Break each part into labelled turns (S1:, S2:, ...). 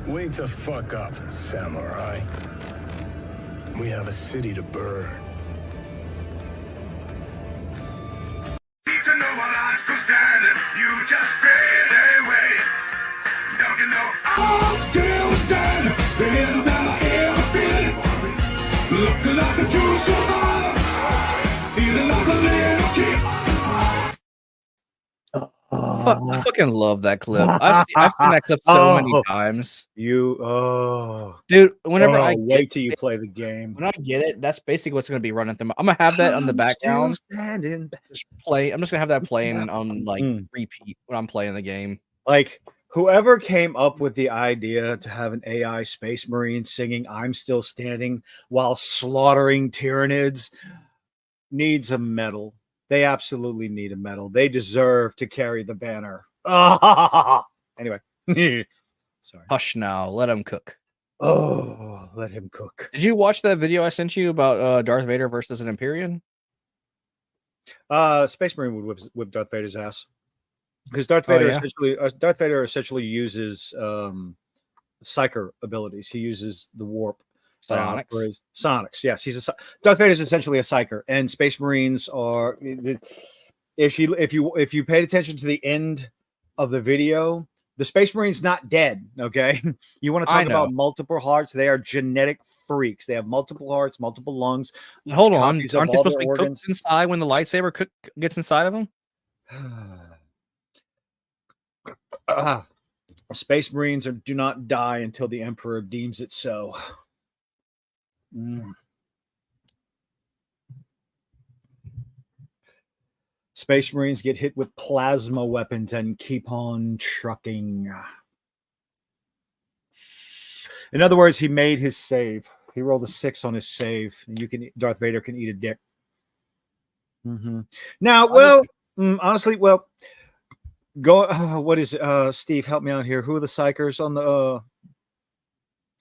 S1: Wake the fuck up, samurai. We have a city to burn.
S2: To know what I'm still standing, you just fade away. Don't you know I'm still standing? Better than I ever been. Looking like a true survivor, feeling like a little kid.
S3: I fucking love that clip. I've seen that clip so many times.
S4: Dude,
S3: whenever I
S4: wait till you play the game.
S3: When I get it, that's basically what's going to be running through. I'm gonna have that on the background. Just play. I'm just gonna have that playing on like repeat when I'm playing the game.
S4: Like whoever came up with the idea to have an AI Space Marine singing "I'm Still Standing" while slaughtering Tyranids needs a medal. They absolutely need a medal. They deserve to carry the banner. Anyway, sorry.
S3: Hush now. Let him cook.
S4: Oh, let him cook.
S3: Did you watch that video I sent you about Darth Vader versus an Empyrean?
S4: Space Marine would whip Darth Vader's ass because Darth Vader essentially uses psyker abilities. He uses the warp.
S3: Psionics.
S4: Sonics, yes. Darth Vader is essentially a psyker, and Space Marines are. If you paid attention to the end of the video, the Space Marine's not dead. Okay, you want to talk about multiple hearts? They are genetic freaks. They have multiple hearts, multiple lungs.
S3: Hold on, aren't they supposed to be cooked inside when the lightsaber gets inside of them?
S4: Space Marines do not die until the Emperor deems it so. Space Marines get hit with plasma weapons and keep on trucking. In other words, he made his save. He rolled a 6 on his save, and Darth Vader can eat a dick. Now, honestly, go. What is Steve? Help me out here. Who are the psychers on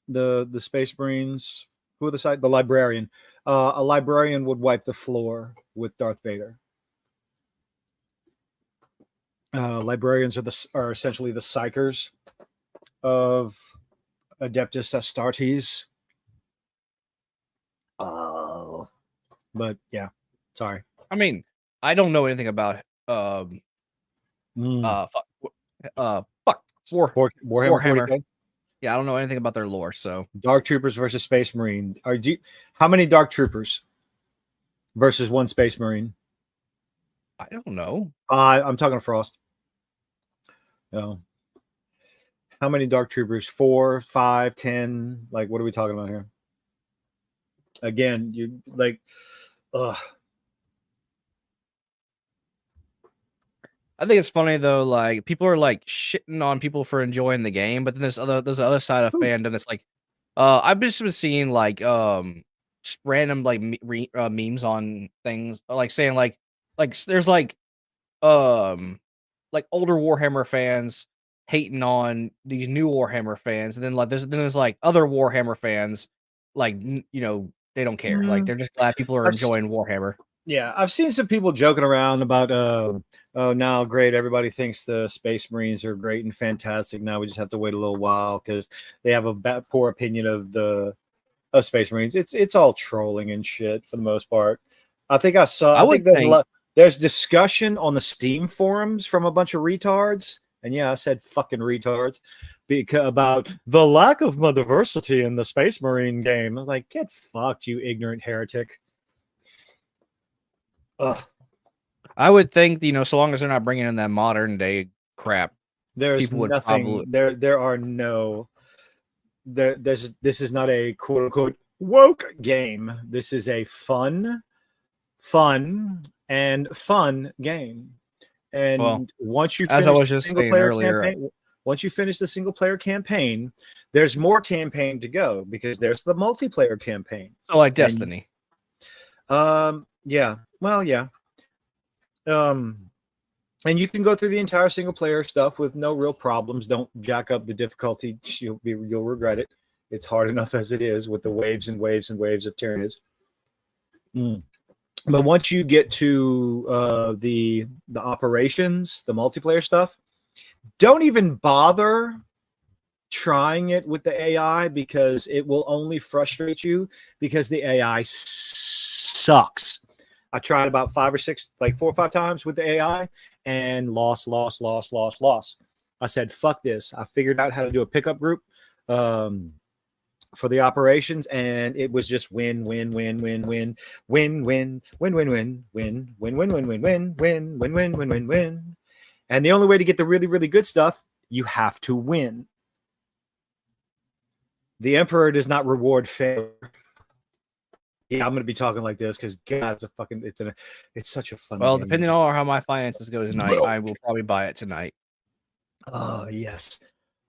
S4: the Space Marines? Who are the librarian? A librarian would wipe the floor with Darth Vader. Librarians are essentially the psychers of Adeptus Astartes. But yeah, sorry.
S3: I mean, I don't know anything about
S4: Warhammer.
S3: Warhammer. Yeah, I don't know anything about their lore. So
S4: Dark Troopers versus Space Marine. How many Dark Troopers versus one Space Marine?
S3: I don't know.
S4: I'm talking to Frost. No. How many Dark Troopers? 4, 5, 10? Like, what are we talking about here? Again, you like, ugh.
S3: I think it's funny though. Like people are like shitting on people for enjoying the game, but then there's the other side of fandom. It's like, I've just been seeing like just random like memes on things like saying like there's like older Warhammer fans hating on these new Warhammer fans, and then like there's like other Warhammer fans like they don't care. Like they're just glad people are enjoying Warhammer.
S4: Yeah, I've seen some people joking around about, oh, now great, everybody thinks the Space Marines are great and fantastic. Now we just have to wait a little while because they have a poor opinion of Space Marines. It's all trolling and shit for the most part. I think there's discussion on the Steam forums from a bunch of retards, and yeah, I said fucking retards, about the lack of diversity in the Space Marine game. I was like, get fucked, you ignorant heretic. Ugh.
S3: I would think, so long as they're not bringing in that modern day crap,
S4: there's nothing. This is not a quote unquote woke game. This is a fun game. And once you finish the single player campaign, there's more campaign to go because there's the multiplayer campaign.
S3: So like Destiny.
S4: Yeah. Well, yeah. And you can go through the entire single player stuff with no real problems. Don't jack up the difficulty. You'll regret it. It's hard enough as it is with the waves and waves and waves of Tyranids. But once you get to the operations, the multiplayer stuff, don't even bother trying it with the AI because it will only frustrate you because the AI sucks. I tried about 5 or 6, like 4 or 5 times with the AI and lost. I said, fuck this. I figured out how to do a pickup group for the operations, and it was just win. And the only way to get the really, really good stuff, you have to win. The Emperor does not reward failure. Yeah, I'm gonna be talking like this because God, it's such a fun
S3: Well,
S4: game.
S3: depending on how my finances go tonight, I will probably buy it tonight.
S4: Oh yes.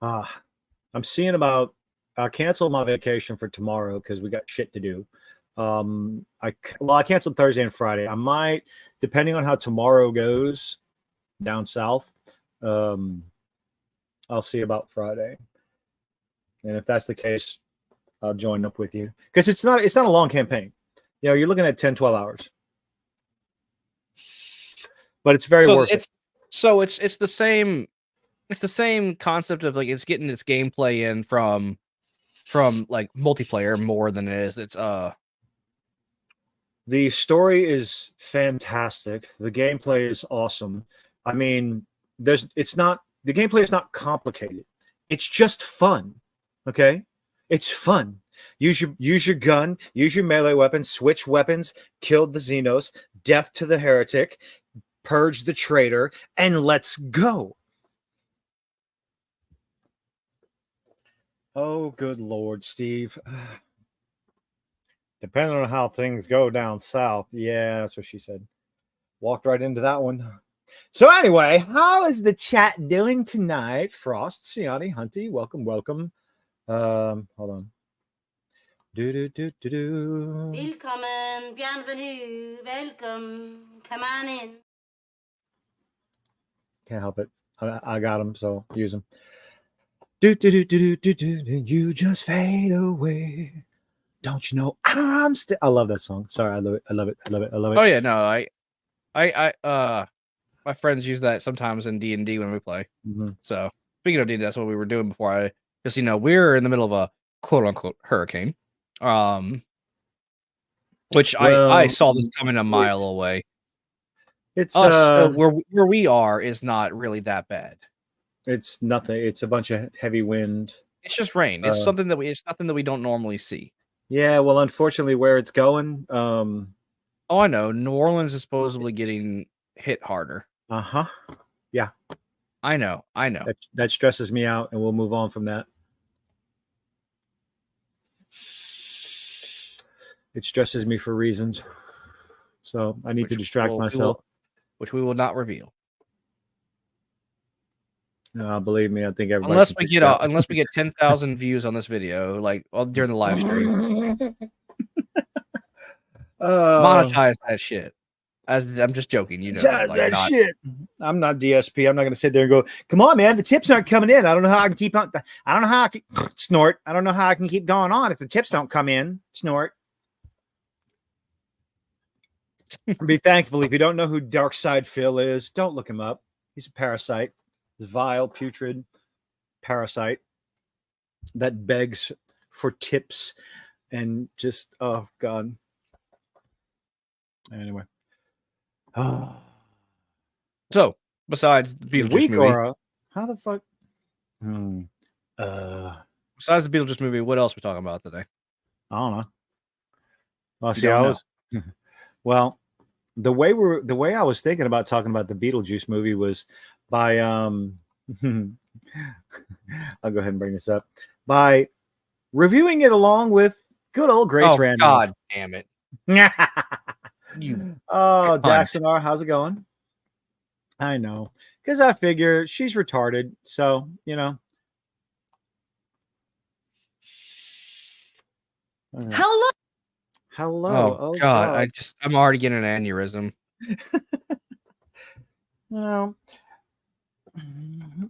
S4: I'm seeing about I canceled my vacation for tomorrow because we got shit to do. I canceled Thursday and Friday. I might, depending on how tomorrow goes down south, I'll see about Friday. And if that's the case, I'll join up with you because it's not a long campaign. You know, you're looking at 10, 12 hours, but it's very worth it.
S3: So it's the same. It's the same concept of like it's getting its gameplay in from like multiplayer more than it is.
S4: The story is fantastic. The gameplay is awesome. I mean, the gameplay is not complicated. It's just fun. Okay? It's fun. Use your gun, use your melee weapon, switch weapons, kill the Xenos, death to the heretic, purge the traitor, and let's go. Oh, good Lord, Steve. Depending on how things go down south. Yeah, that's what she said. Walked right into that one. So anyway, how is the chat doing tonight? Frost, Siani, Hunty, welcome. Hold on.
S5: Willkommen, bienvenue, welcome, come on in.
S4: Can't help it. I got them, so use them. You just fade away. Don't you know I'm still? I love that song. Sorry, I love it.
S3: Oh yeah, no, my friends use that sometimes in D&D when we play.
S4: Mm-hmm.
S3: So speaking of D&D, that's what we were doing before because we're in the middle of a quote unquote hurricane, which I saw this coming a mile away.
S4: It's
S3: where we are is not really that bad.
S4: It's nothing. It's a bunch of heavy wind.
S3: It's just rain. It's nothing that we don't normally see. Yeah,
S4: well, unfortunately, where it's going.
S3: Oh, I know. New Orleans is supposedly getting hit harder.
S4: Yeah.
S3: I know.
S4: That stresses me out, and we'll move on from that. It stresses me for reasons. So I need to distract myself.
S3: Which we will not reveal.
S4: No, believe me, I think everybody.
S3: Unless we get 10,000 views on this video, like during the live stream. Monetize that shit. I'm just joking,
S4: shit. I'm not DSP. I'm not going to sit there and go, "Come on, man, the tips aren't coming in. I don't know how I can keep on. I don't know how I can snort. I don't know how I can keep going on if the tips don't come in." Snort. Be thankful if you don't know who Darkside Phil is. Don't look him up. He's a parasite. Vile, putrid parasite that begs for tips and just, oh God. Anyway.
S3: So, besides the Beetlejuice movie,
S4: how the fuck?
S3: Besides the Beetlejuice movie, what else are we talking about today?
S4: I don't know. Well, see, well, the way I was thinking about talking about the Beetlejuice movie was by I'll go ahead and bring this up by reviewing it along with good old Grace Randolph.
S3: God damn it.
S4: Daxonar, how's it going? I know, because I figure she's retarded, so
S5: Hello.
S3: Oh God, I'm already getting an aneurysm.
S4: Well,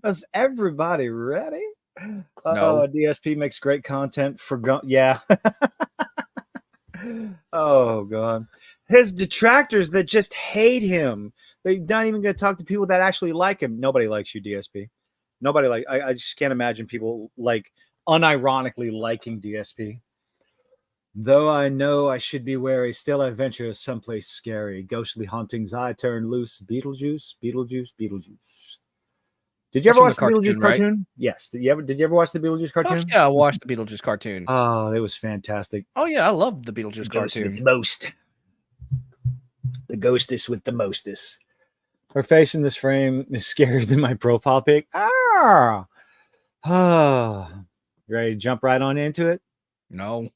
S4: is everybody ready?
S3: No.
S4: DSP makes great content for yeah. Oh god, his detractors that just hate him. They're not even going to talk to people that actually like him. Nobody likes you, DSP. Nobody like. I just can't imagine people like unironically liking DSP. Though I know I should be wary, still I venture someplace scary. Ghostly hauntings I turn loose. Beetlejuice, Beetlejuice, Beetlejuice. Did you
S3: That's
S4: ever
S3: from
S4: watch
S3: the
S4: the Beetlejuice
S3: cartoon, right?
S4: cartoon? Yes. Did you ever watch the Beetlejuice
S3: Fuck
S4: cartoon?
S3: yeah, I watched the Beetlejuice cartoon.
S4: Oh, it was fantastic.
S3: Oh yeah, I loved the Beetlejuice cartoon.
S4: The most. The ghostess with the mostest. Her face in this frame is scarier than my profile pic. Ah! You ready to jump right on into it?
S3: No.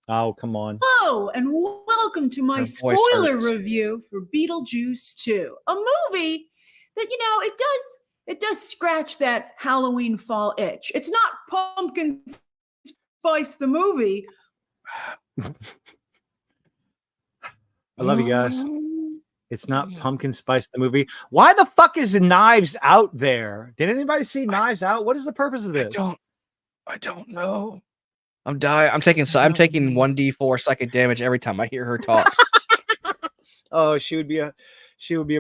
S4: Oh, come on.
S5: Hello, and welcome to my
S3: Her voice
S5: spoiler
S3: hurts.
S5: review for Beetlejuice 2, a movie that, it does scratch that Halloween fall itch. It's not Pumpkin Spice the movie.
S4: I love you guys. It's not Pumpkin Spice the movie. Why the fuck is Knives Out there? Did anybody see Knives Out? What is the purpose of this?
S3: I don't know. I'm dying. I'm taking 1d4 psychic damage every time I hear her talk.
S4: Oh, she would be a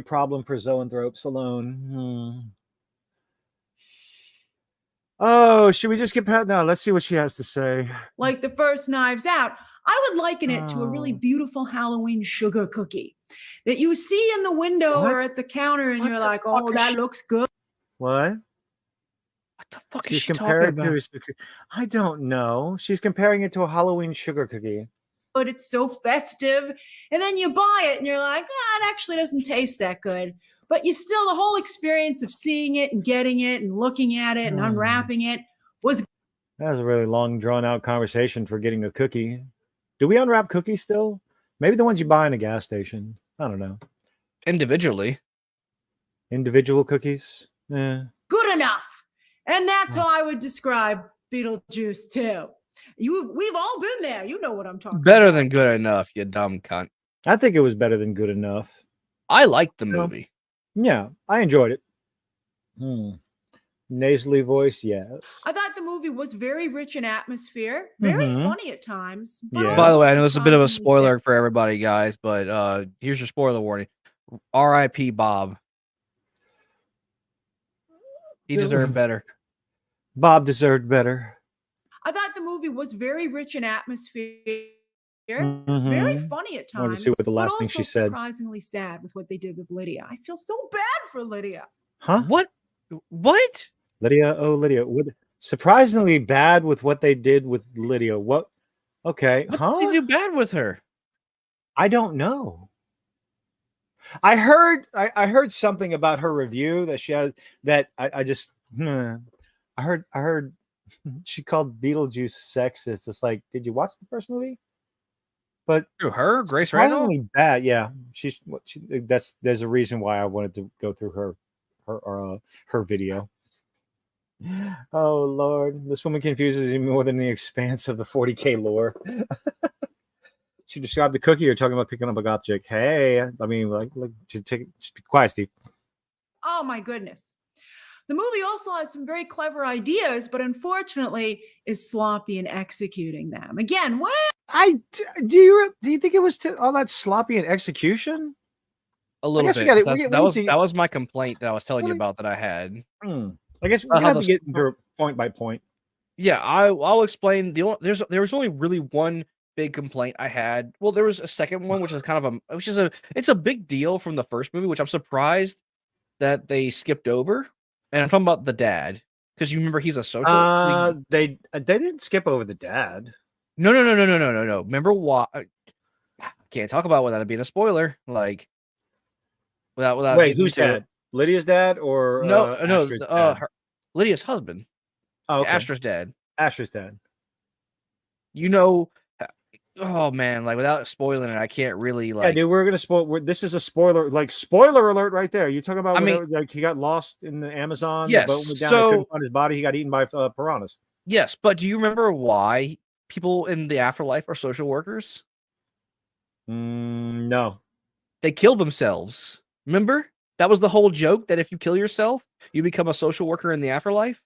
S4: problem for zoanthropes alone. Oh, should we just get past? No, let's see what she has to say.
S5: Like the first Knives Out, I would liken it to a really beautiful Halloween sugar cookie that you see in the window
S4: What?
S5: or at the counter, and
S3: What
S5: you're
S3: the
S5: like,
S3: fuck
S5: oh,
S3: is
S5: that
S3: she-
S5: looks good.
S4: What?
S3: What the fuck is
S4: She's
S3: she talking
S4: comparing
S3: about?
S4: it to. I don't know. She's comparing it to a Halloween sugar cookie.
S5: But it's so festive. And then you buy it and you're like, it actually doesn't taste that good. But you still, the whole experience of seeing it and getting it and looking at it and unwrapping it was.
S4: That was a really long, drawn out conversation for getting a cookie. Do we unwrap cookies still? Maybe the ones you buy in a gas station. I don't know.
S3: Individually.
S4: Individual cookies? Yeah.
S5: Good enough. And that's how I would describe Beetlejuice 2. We've all been there. You know what I'm talking
S3: Better
S5: about.
S3: than good enough, you dumb cunt.
S4: I think it was better than good enough.
S3: I liked the
S4: No.
S3: movie.
S4: Yeah, I enjoyed it. Nasally voice, yes.
S5: I thought the movie was very rich in atmosphere, very funny at times. But
S4: Yeah.
S3: By the
S5: also
S3: way, I know this is a bit of a
S5: surprisingly
S3: spoiler for everybody, guys, but here's your spoiler warning. R.I.P. Bob. He deserved better.
S4: Bob deserved better.
S5: I thought the movie was very rich in atmosphere, very
S4: Mhm.
S5: funny at
S4: I wanted
S5: times.
S4: to see what the last
S5: but
S4: thing
S5: also
S4: she said.
S5: surprisingly sad with what they did with Lydia. I feel so bad for Lydia.
S4: Huh?
S3: What? What?
S4: Lydia? Oh, Lydia. Surprisingly bad with what they did with Lydia. What? Okay.
S3: What did they do bad with her?
S4: I don't know. I heard something about her review that she has that I heard she called Beetlejuice sexist. It's like, did you watch the first movie? But
S3: Through her, Grace Randall?
S4: surprisingly bad. Yeah, there's a reason why I wanted to go through her video. Oh Lord, this woman confuses me more than the expanse of the 40K lore. She described the cookie. You're talking about picking up a goth chick. Hey, I mean, just be quiet, Steve.
S5: Oh my goodness. The movie also has some very clever ideas, but unfortunately is sloppy in executing them. Again, what?
S4: Do you think it was all that sloppy in execution?
S3: A little
S4: guess we
S3: bit.
S4: gotta-
S3: That was my complaint that I was telling you about that I had.
S4: I guess we're
S3: How
S4: gonna have to
S3: the-
S4: get into point by point.
S3: Yeah, I'll explain. There was only really one big complaint I had. Well, there was a second one, which is it's a big deal from the first movie, which I'm surprised that they skipped over. And I'm talking about the dad, because you remember he's a social.
S4: They didn't skip over the dad.
S3: No. Remember why? Can't talk about without it being a spoiler. Like without.
S4: Wait,
S3: getting
S4: who's
S3: into
S4: dad? Lydia's dad or
S3: No,
S4: Astra's dad?
S3: Lydia's husband.
S4: Oh, okay.
S3: Astra's dad.
S4: Astra's dad.
S3: You know, oh man, like without spoiling it, I can't really
S4: Yeah, dude, we're gonna spoil. This is a spoiler, spoiler alert right there. You talking about he got lost in the Amazon?
S3: Yes,
S4: the boat went down and couldn't find his body. He got eaten by piranhas.
S3: Yes, but do you remember why people in the afterlife are social workers?
S4: No,
S3: they kill themselves. Remember? That was the whole joke, that if you kill yourself, you become a social worker in the afterlife.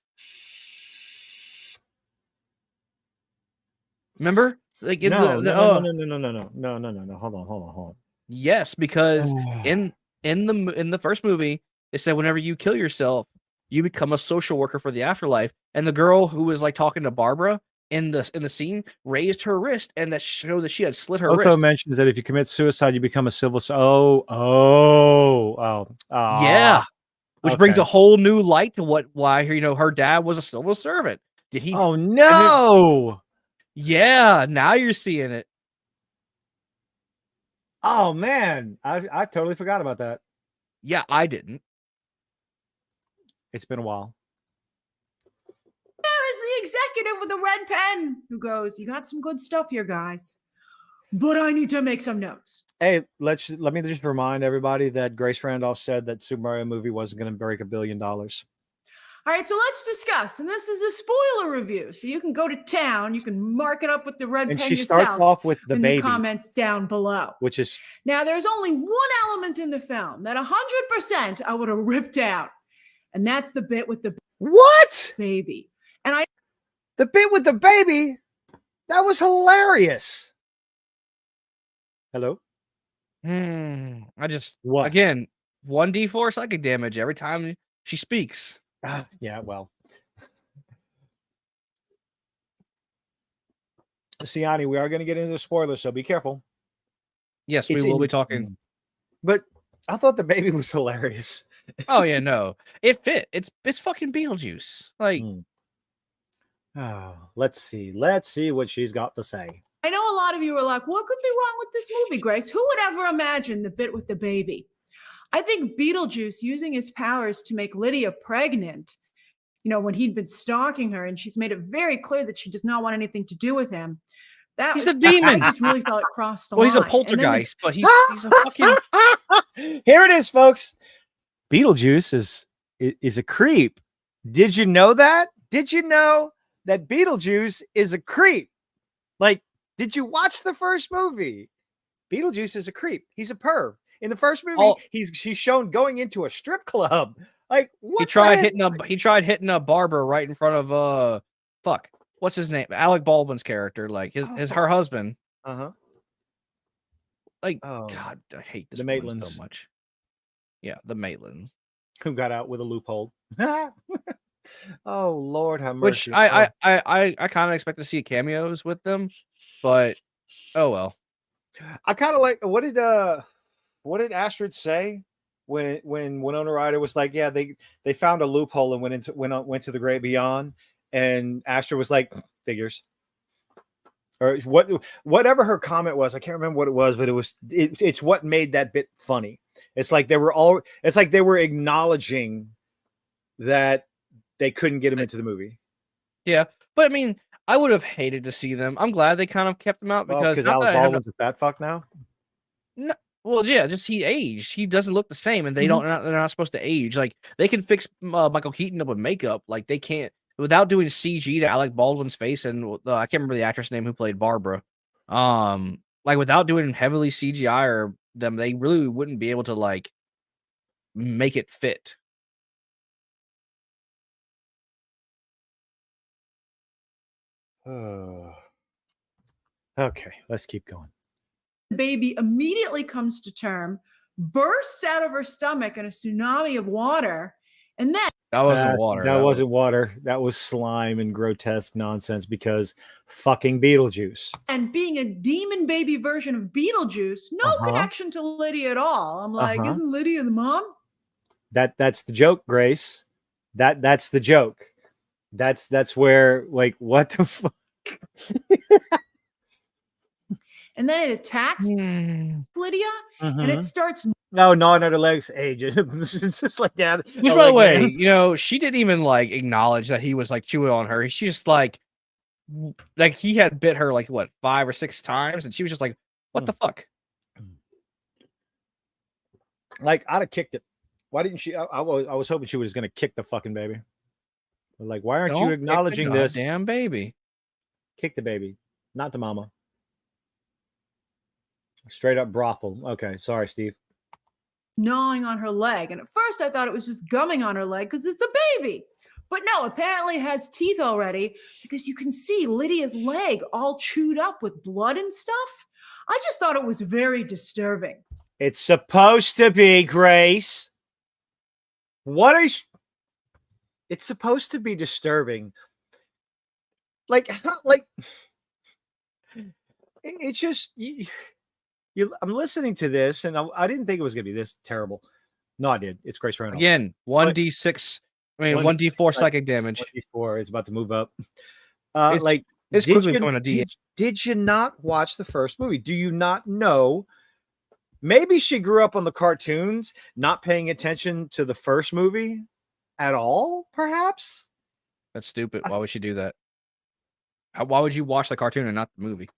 S3: Remember? Like in
S4: No,
S3: the
S4: no, no, no, no, no, no, no, no, no, no, no. Hold
S3: yes, because
S4: on.
S3: in the first movie, it said whenever you kill yourself, you become a social worker for the afterlife. And the girl who was like talking to Barbara in the scene raised her wrist, and that showed that she had slit her
S4: Coco
S3: wrist.
S4: mentions that if you commit suicide, you become a civil.
S3: Yeah, which brings
S4: okay.
S3: a whole new light to why her dad was a civil servant. Did he?
S4: Oh
S3: And
S4: no!
S3: yeah, now you're seeing it.
S4: Oh man, I totally forgot about that.
S3: Yeah, I didn't.
S4: It's been a while.
S5: There is the executive with the red pen who goes, "You got some good stuff here, guys, but I need to make some notes."
S4: Hey, let me just remind everybody that Grace Randolph said that Super Mario movie wasn't going to break $1 billion.
S5: All right, so let's discuss. And this is a spoiler review. So you can go to town. You can mark it up with the red
S4: And
S5: pen
S4: she starts
S5: yourself
S4: off with the
S5: in
S4: baby,
S5: the comments down below.
S4: which is
S5: Now, there's only one element in the film that 100% I would have ripped out. And that's the bit with the
S4: what?
S5: baby. And
S4: The bit with the baby, that was hilarious. Hello?
S3: I just
S4: What?
S3: again 1d4 psychic damage every time she speaks.
S4: Yeah, well. Siani, we are going to get into the spoilers, so be careful.
S3: Yes, we will be talking.
S4: But I thought the baby was hilarious.
S3: Oh yeah, no, it fit. It's fucking Beetlejuice. Like,
S4: Oh, let's see what she's got to say.
S5: I know a lot of you are like, what could be wrong with this movie, Grace? Who would ever imagine the bit with the baby? I think Beetlejuice using his powers to make Lydia pregnant, when he'd been stalking her, and she's made it very clear that she does not want anything to do with him.
S3: he's a demon.
S5: I just really felt it crossed the
S3: Well,
S5: line.
S3: he's a poltergeist, but he's a fucking.
S4: Here it is, folks. Beetlejuice is a creep. Did you know that? Did you know that Beetlejuice is a creep? Like, did you watch the first movie? Beetlejuice is a creep. He's a perv. In the first movie, he's shown going into a strip club. Like, what?
S3: He tried hitting a barber right in front of fuck. What's his name? Alec Baldwin's character, like her husband.
S4: Uh-huh.
S3: Like, God, I hate this
S4: the
S3: woman
S4: Maitlands
S3: so much. Yeah, the Maitlands.
S4: Who got out with a loophole. Oh Lord have
S3: Which
S4: mercy.
S3: I kind of expect to see cameos with them, but oh well.
S4: I kind of like what did Astrid say when Winona Ryder was like, yeah, they found a loophole and went to the great beyond, and Astrid was like, figures. Or whatever her comment was, I can't remember what it was, but it's what made that bit funny. It's like they were acknowledging that they couldn't get him into the movie.
S3: Yeah, but I mean, I would have hated to see them. I'm glad they kind of kept him out because
S4: Alec Baldwin's a fat fuck now.
S3: No, well, yeah, just he aged. He doesn't look the same, and they're not supposed to age. Like they can fix Michael Keaton up with makeup, like they can't without doing CG to Alec Baldwin's face. And I can't remember the actress name who played Barbara. Like without doing heavily CGI or them, they really wouldn't be able to like make it fit.
S4: Okay, let's keep going.
S5: The baby immediately comes to term, bursts out of her stomach in a tsunami of water, and then
S3: that wasn't water.
S4: That wasn't water. That was slime and grotesque nonsense because fucking Beetlejuice.
S5: And being a demon baby version of Beetlejuice, no connection to Lydia at all. I'm like, isn't Lydia the mom?
S4: That's the joke, Grace. That's the joke. That's where, like, what the fuck?
S5: And then it attacks Lydia, and it starts.
S4: No, gnawing at her legs. Hey, it's just like that.
S3: Which, by the way, she didn't even like acknowledge that he was like chewing on her. She's just like he had bit her like what 5 or 6 times, and she was just like, "What the fuck?"
S4: Like I'd have kicked it. Why didn't she? I was hoping she was going to kick the fucking baby. Like, why aren't you acknowledging this?
S3: Damn baby.
S4: Kick the baby, not the mama. Straight up brothel. Okay, sorry, Steve.
S5: Gnawing on her leg. And at first I thought it was just gumming on her leg because it's a baby. But no, apparently it has teeth already because you can see Lydia's leg all chewed up with blood and stuff. I just thought it was very disturbing.
S4: It's supposed to be, Grace. What is? It's supposed to be disturbing. Like it's just I'm listening to this, and I didn't think it was going to be this terrible. No, I did. It's Grace Randall.
S3: Again, 1d6. I mean, 1d4 psychic damage.
S4: 1d4 is about to move up.
S3: It's quickly becoming a D.
S4: Did you not watch the first movie? Do you not know? Maybe she grew up on the cartoons, not paying attention to the first movie at all, perhaps?
S3: That's stupid. Why would she do that? Why would you watch the cartoon and not the movie?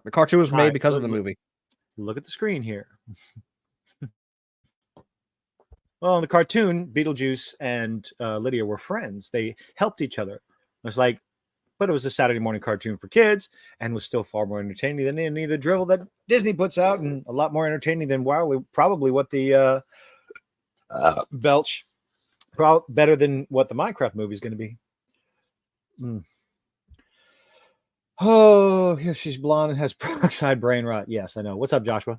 S3: The cartoon was made because of the movie.
S4: Look at the screen here. Well, in the cartoon, Beetlejuice and Lydia were friends. They helped each other. But it was a Saturday morning cartoon for kids and was still far more entertaining than any of the drivel that Disney puts out, and a lot more entertaining than probably what the Belch, better than what the Minecraft movie is going to be. Oh, here she's blonde and has peroxide brain rot. Yes, I know. What's up, Joshua?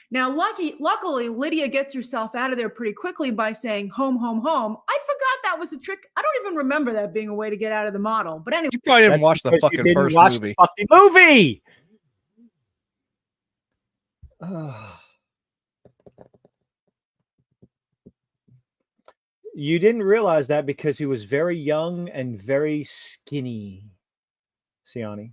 S5: Now, luckily, Lydia gets herself out of there pretty quickly by saying home, home, home. I forgot that was a trick. I don't even remember that being a way to get out of the model. But anyway.
S3: You probably didn't watch the fucking first movie.
S4: The fucking movie! You didn't realize that because he was very young and very skinny, Siani.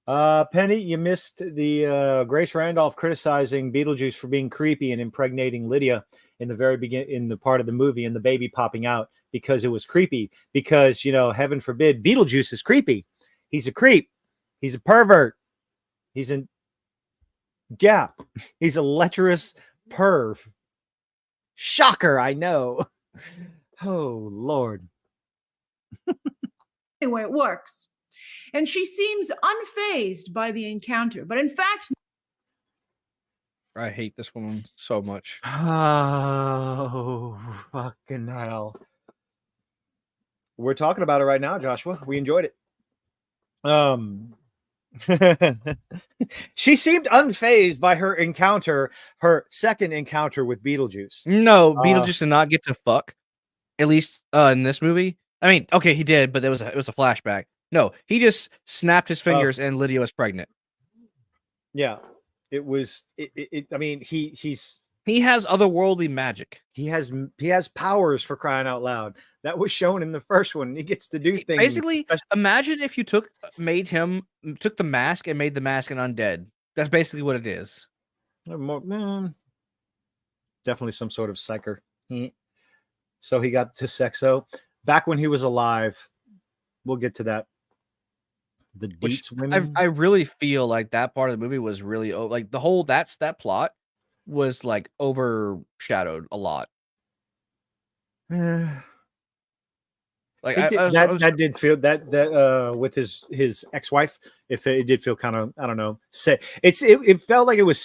S4: Penny, you missed the Grace Randolph criticizing Beetlejuice for being creepy and impregnating Lydia in the very beginning, in the part of the movie, and the baby popping out because it was creepy. Because, heaven forbid, Beetlejuice is creepy. He's a creep. He's a pervert. He's a lecherous perv. Shocker, I know. Oh, Lord.
S5: Anyway, it works. And she seems unfazed by the encounter. But in fact,
S3: I hate this woman so much.
S4: Oh, fucking hell. We're talking about it right now, Joshua. We enjoyed it. She seemed unfazed by her second encounter with Beetlejuice.
S3: No, Beetlejuice did not get to fuck. At least in this movie. I mean, okay, he did, but it was a flashback. No, he just snapped his fingers and Lydia was pregnant.
S4: Yeah, it was. I mean, he
S3: has otherworldly magic.
S4: He has powers, for crying out loud. That was shown in the first one. He gets to do things.
S3: Basically, imagine if you took the mask and made the mask an undead. That's basically what it is.
S4: Definitely some sort of psyker. So he got to Sexo back when he was alive. We'll get to that. The Deets women.
S3: I really feel like that part of the movie was really like the whole that plot was like overshadowed a lot.
S4: Like that did feel that with his ex-wife, if it did feel kind of, I don't know, it felt like it was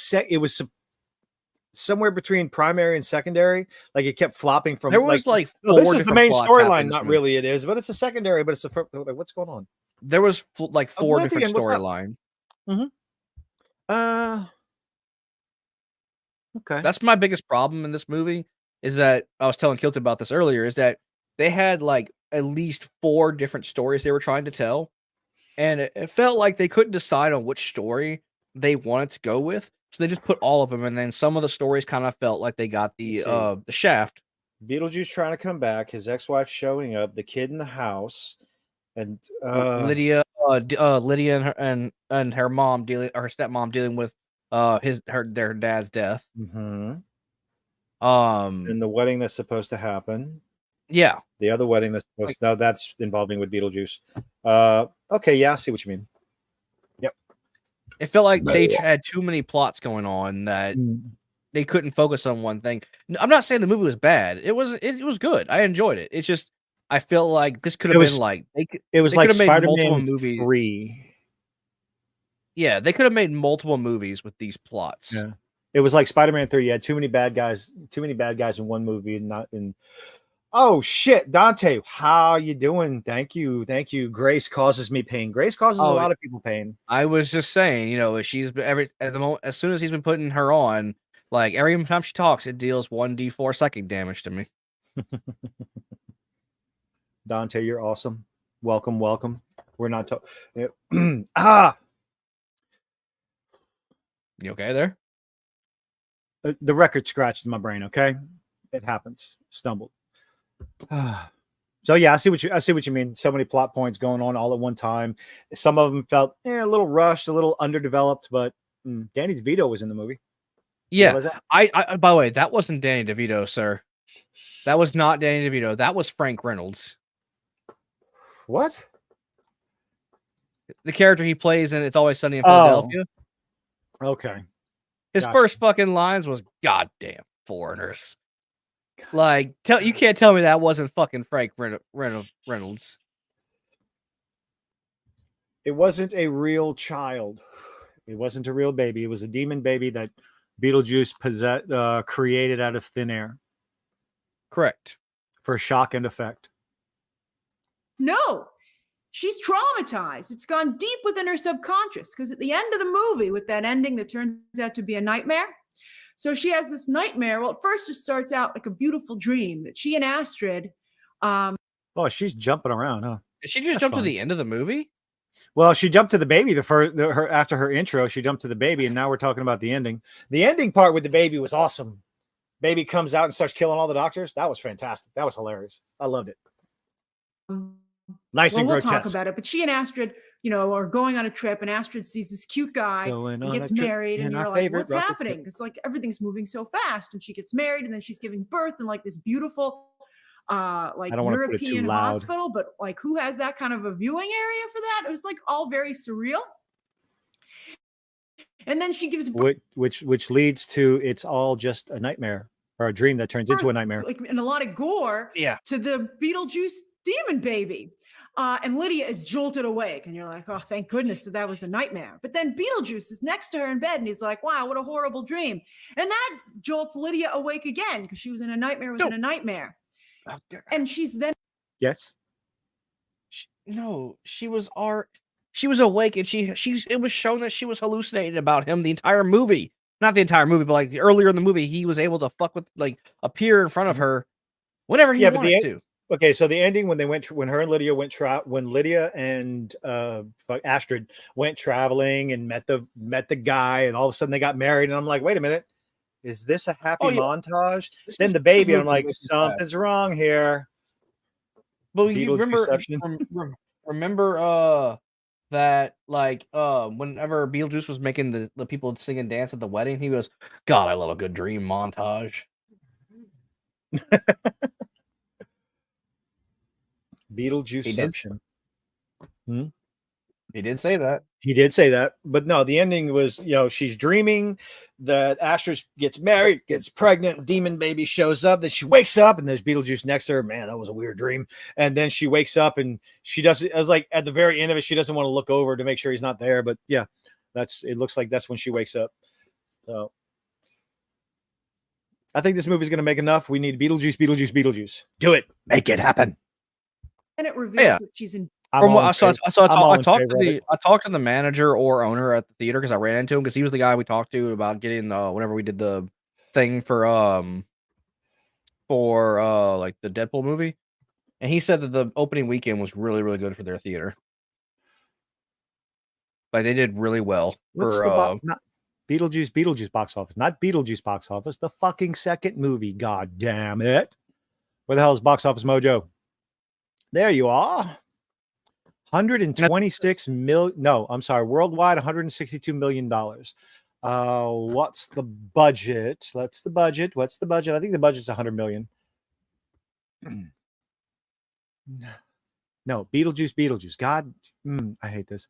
S4: somewhere between primary and secondary. Like it kept flopping from.
S3: There was like
S4: this is the main storyline. Not really, it is, but it's a secondary. But it's like, what's going on?
S3: There was like four different storyline.
S4: Okay.
S3: That's my biggest problem in this movie is that I was telling Kilton about this earlier. Is that they had like at least 4 different stories they were trying to tell, and it felt like they couldn't decide on which story they wanted to go with. So they just put all of them, and then some of the stories kind of felt like they got the shaft.
S4: Beetlejuice trying to come back, his ex-wife showing up, the kid in the house, and
S3: Lydia and her mom dealing, or her stepmom dealing with their dad's death.
S4: Mm-hmm. And the wedding that's supposed to happen.
S3: Yeah,
S4: the other wedding that's supposed that's involving with Beetlejuice. Okay, yeah, I see what you mean. Yep.
S3: It felt like they had too many plots going on that they couldn't focus on one thing. I'm not saying the movie was bad. It was good. I enjoyed it. It's just I feel like this could have been like
S4: it was like Spider-Man 3.
S3: Yeah, they could have made multiple movies with these plots.
S4: Yeah. It was like Spider-Man 3. You had too many bad guys in one movie and not in Oh shit, Dante, how you doing? Thank you. Grace causes me pain. Grace causes a
S3: Oh,
S4: lot of people pain.
S3: I was just saying, she's been at the moment as soon as he's been putting her on, like every time she talks, it deals 1d4 psychic damage to me.
S4: Dante, you're awesome. Welcome. We're not talking.
S3: You okay there?
S4: The record scratched in my brain. Okay, it happens. Stumbled. So yeah, I see what you mean. So many plot points going on all at one time. Some of them felt a little rushed, a little underdeveloped. But Danny DeVito was in the movie.
S3: Yeah, I by the way, that wasn't Danny DeVito, sir. That was not Danny DeVito. That was Frank Reynolds.
S4: What?
S3: The character he plays in It's Always Sunny in Philadelphia.
S4: Okay.
S3: His first fucking lines was "Goddamn foreigners." Like, you can't tell me that wasn't fucking Frank Reynolds.
S4: It wasn't a real child. It wasn't a real baby. It was a demon baby that Beetlejuice created out of thin air.
S3: Correct.
S4: For shock and effect.
S5: No, she's traumatized. It's gone deep within her subconscious because at the end of the movie, with that ending that turns out to be a nightmare, so she has this nightmare. Well, at first it starts out like a beautiful dream that she and Astrid.
S4: Oh, she's jumping around, huh?
S3: Did she just jump to the end of the movie?
S4: Well, she jumped to the baby after her intro. She jumped to the baby, and now we're talking about the ending. The ending part with the baby was awesome. Baby comes out and starts killing all the doctors. That was fantastic. That was hilarious. I loved it. Nice and grotesque.
S5: We'll talk about it. But she and Astrid, are going on a trip, and Astrid sees this cute guy and gets married, and you're like, what's happening? Because like everything's moving so fast, and she gets married, and then she's giving birth in like this beautiful like European hospital, but like who has that kind of a viewing area for that? It was like all very surreal. And then she gives birth,
S4: which leads to it's all just a nightmare or a dream that turns into a nightmare.
S5: Like, and a lot of gore to the Beetlejuice demon baby. And Lydia is jolted awake, and you're like, oh, thank goodness that was a nightmare. But then Beetlejuice is next to her in bed, and he's like, wow, what a horrible dream. And that jolts Lydia awake again because she was in a nightmare within a nightmare. And she's then
S3: she was awake, and it was shown that she was hallucinating about him the entire movie. Not the entire movie, but like earlier in the movie, he was able to fuck with, like, appear in front of her whenever he wanted to.
S4: Okay, so the ending when Lydia and Astrid went traveling and met the guy, and all of a sudden they got married, and I'm like, wait a minute, is this a happy montage? Then the baby, I'm like, something's wrong here.
S3: Well, you remember that, like, whenever Beetlejuice was making the people sing and dance at the wedding, he was, God, I love a good dream montage.
S4: Beetlejuiceception.
S3: He did say that.
S4: He did say that, but no, the ending was, she's dreaming that Astrid gets married, gets pregnant, demon baby shows up, then she wakes up and there's Beetlejuice next to her. Man, that was a weird dream. And then she wakes up and she doesn't, as like at the very end of it, she doesn't want to look over to make sure he's not there. But yeah, it looks like that's when she wakes up. So I think this movie's going to make enough. We need Beetlejuice. Do it. Make it happen.
S5: And it reveals that she's in.
S3: I talked to the manager or owner at the theater because I ran into him because he was the guy we talked to about getting whenever we did the thing for like the Deadpool movie, and he said that the opening weekend was really, really good for their theater. Like, they did really well.
S4: Not Beetlejuice box office, not Beetlejuice box office. The fucking second movie. God damn it! Where the hell is Box Office Mojo? There you are. 126 million. No, I'm sorry. Worldwide, 162 million dollars. What's the budget? What's the budget? I think the budget's 100 million. No, Beetlejuice. God, I hate this.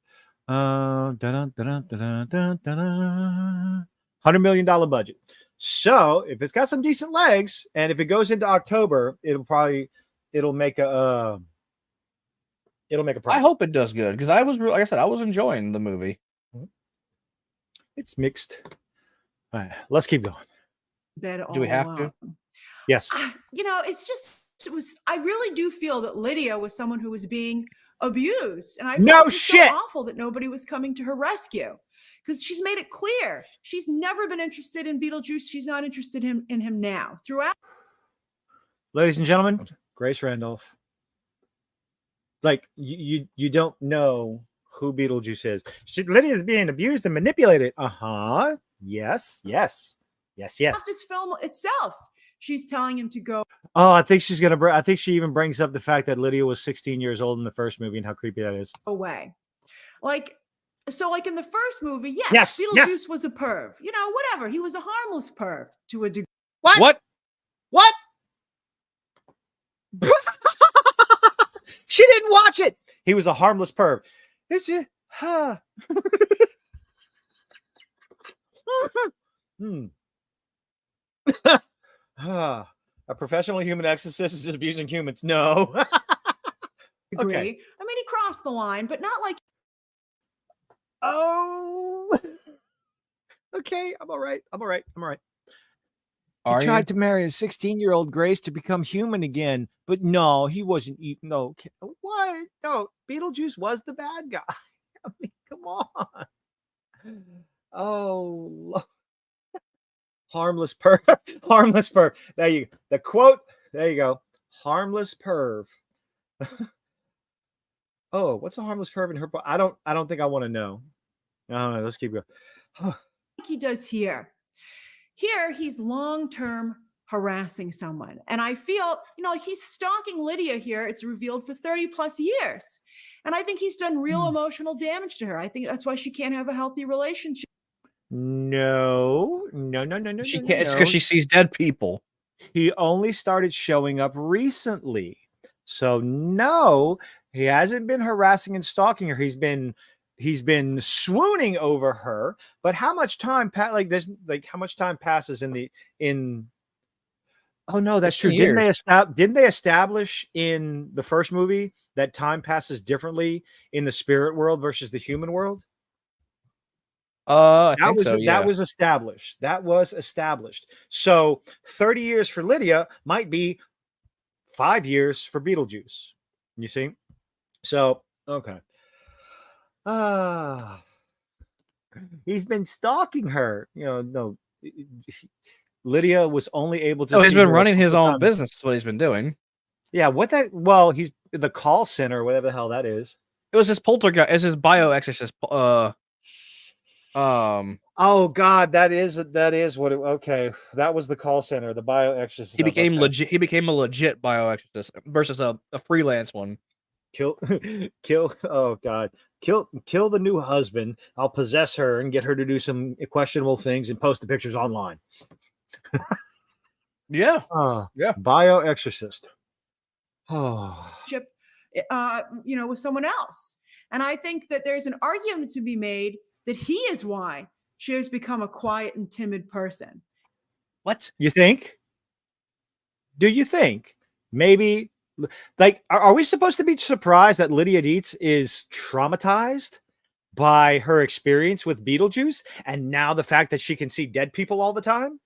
S4: $100 million budget. So if it's got some decent legs, and if it goes into October, it'll make a profit.
S3: I hope it does good because I was enjoying the movie.
S4: It's mixed. All right, let's keep going.
S3: Do we have to?
S4: Yes.
S5: It's just I really do feel that Lydia was someone who was being abused. And I
S4: No
S5: felt it was
S4: shit.
S5: so awful that nobody was coming to her rescue. Because she's made it clear she's never been interested in Beetlejuice. She's not interested in him now. Throughout,
S4: Ladies and gentlemen, Grace Randolph. Like you don't know who Beetlejuice is. Lydia's being abused and manipulated. Uh-huh. Yes.
S5: this film itself, she's telling him to go
S4: Oh, I think she's gonna. I think she even brings up the fact that Lydia was 16 years old in the first movie and how creepy that is.
S5: away. Like in the first movie,
S4: Yes,
S5: Beetlejuice was a perv. You know, whatever. He was a harmless perv to a degree.
S3: What?
S4: She didn't watch it. He was a harmless perv. It's a a professional human exorcist is abusing humans. No.
S5: Degree.
S4: Okay.
S5: I mean, he crossed the line, but not like
S4: Oh. Okay, I'm all right. He
S3: Are
S4: tried
S3: you?
S4: to marry a 16-year-old Grace to become human again, but no, he wasn't. No, what? No, Beetlejuice was the bad guy. I mean, come on. Oh, harmless perv. Harmless perv. The quote. There you go. Harmless perv. Oh, what's a harmless perv in her? I don't think I want to know. I don't know. Let's keep going.
S5: he does here. Here, he's long-term harassing someone. And I feel, he's stalking Lydia here. It's revealed for 30 plus years. And I think he's done real emotional damage to her. I think that's why she can't have a healthy relationship.
S4: No.
S3: She can't. It's because she sees dead people.
S4: He only started showing up recently. So no, he hasn't been harassing and stalking her. He's been swooning over her. But how much time how much time passes in Oh no, that's true.
S3: Years.
S4: Didn't they establish in the first movie that time passes differently in the spirit world versus the human world?
S3: I think so. Yeah.
S4: That was established. So 30 years for Lydia might be 5 years for Beetlejuice. You see? So, okay. He's been stalking her. No. Lydia was only able to.
S3: Oh, he's
S4: see
S3: been
S4: her
S3: running
S4: a
S3: his
S4: couple
S3: own
S4: times.
S3: business. That's what he's been doing.
S4: Yeah, he's the call center, whatever the hell that is.
S3: It was his poltergeist. It's his bioexorcist.
S4: Oh God, that is what. Okay, that was the call center, the bioexorcist.
S3: He became
S4: okay.
S3: legit. He became a legit bioexorcist versus a freelance one.
S4: Kill. Oh God, kill the new husband. I'll possess her and get her to do some questionable things and post the pictures online.
S3: Yeah.
S4: Yeah. Bioexorcist. Oh.
S5: With someone else. And I think that there's an argument to be made that he is why she has become a quiet and timid person.
S3: What?
S4: You think? Do you think? Maybe, like, are we supposed to be surprised that Lydia Dietz is traumatized by her experience with Beetlejuice and now the fact that she can see dead people all the time?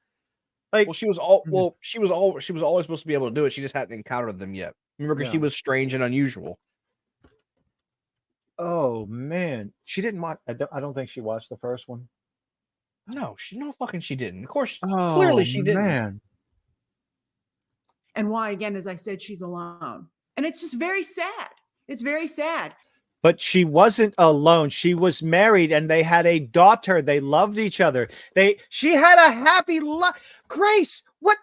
S4: Like,
S3: Well, she was always supposed to be able to do it. She just hadn't encountered them yet. Remember, because she was strange and unusual.
S4: Oh man, she didn't watch. I don't think she watched the first one.
S3: No, she didn't. Of course, clearly she didn't.
S4: Man.
S5: And why, again, as I said, she's alone. And it's just very sad. It's very sad.
S4: But she wasn't alone. She was married and they had a daughter. They loved each other. She had a happy life. Grace, what?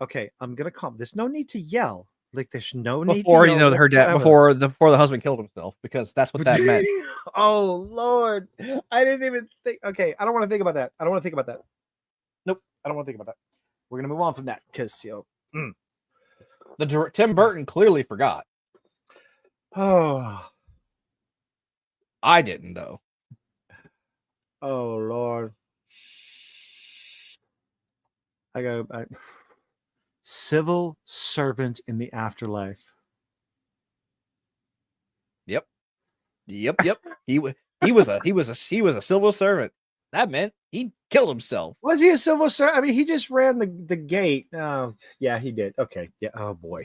S4: Okay, I'm gonna calm. There's no need to yell. Like, there's no need
S3: Before
S4: to yell
S3: her dad, before the husband killed himself, because that's what that meant.
S4: Oh Lord, I didn't even think. Okay, I don't want to think about that. Nope, I don't want to think about that. We're gonna move on from that because
S3: Tim Burton clearly forgot.
S4: Oh,
S3: I didn't though.
S4: Oh Lord, civil servant in the afterlife.
S3: Yep. He was a civil servant. That meant he killed himself.
S4: Was he a civil servant? I mean, he just ran the gate. Oh, yeah, he did. Okay. Yeah. Oh boy.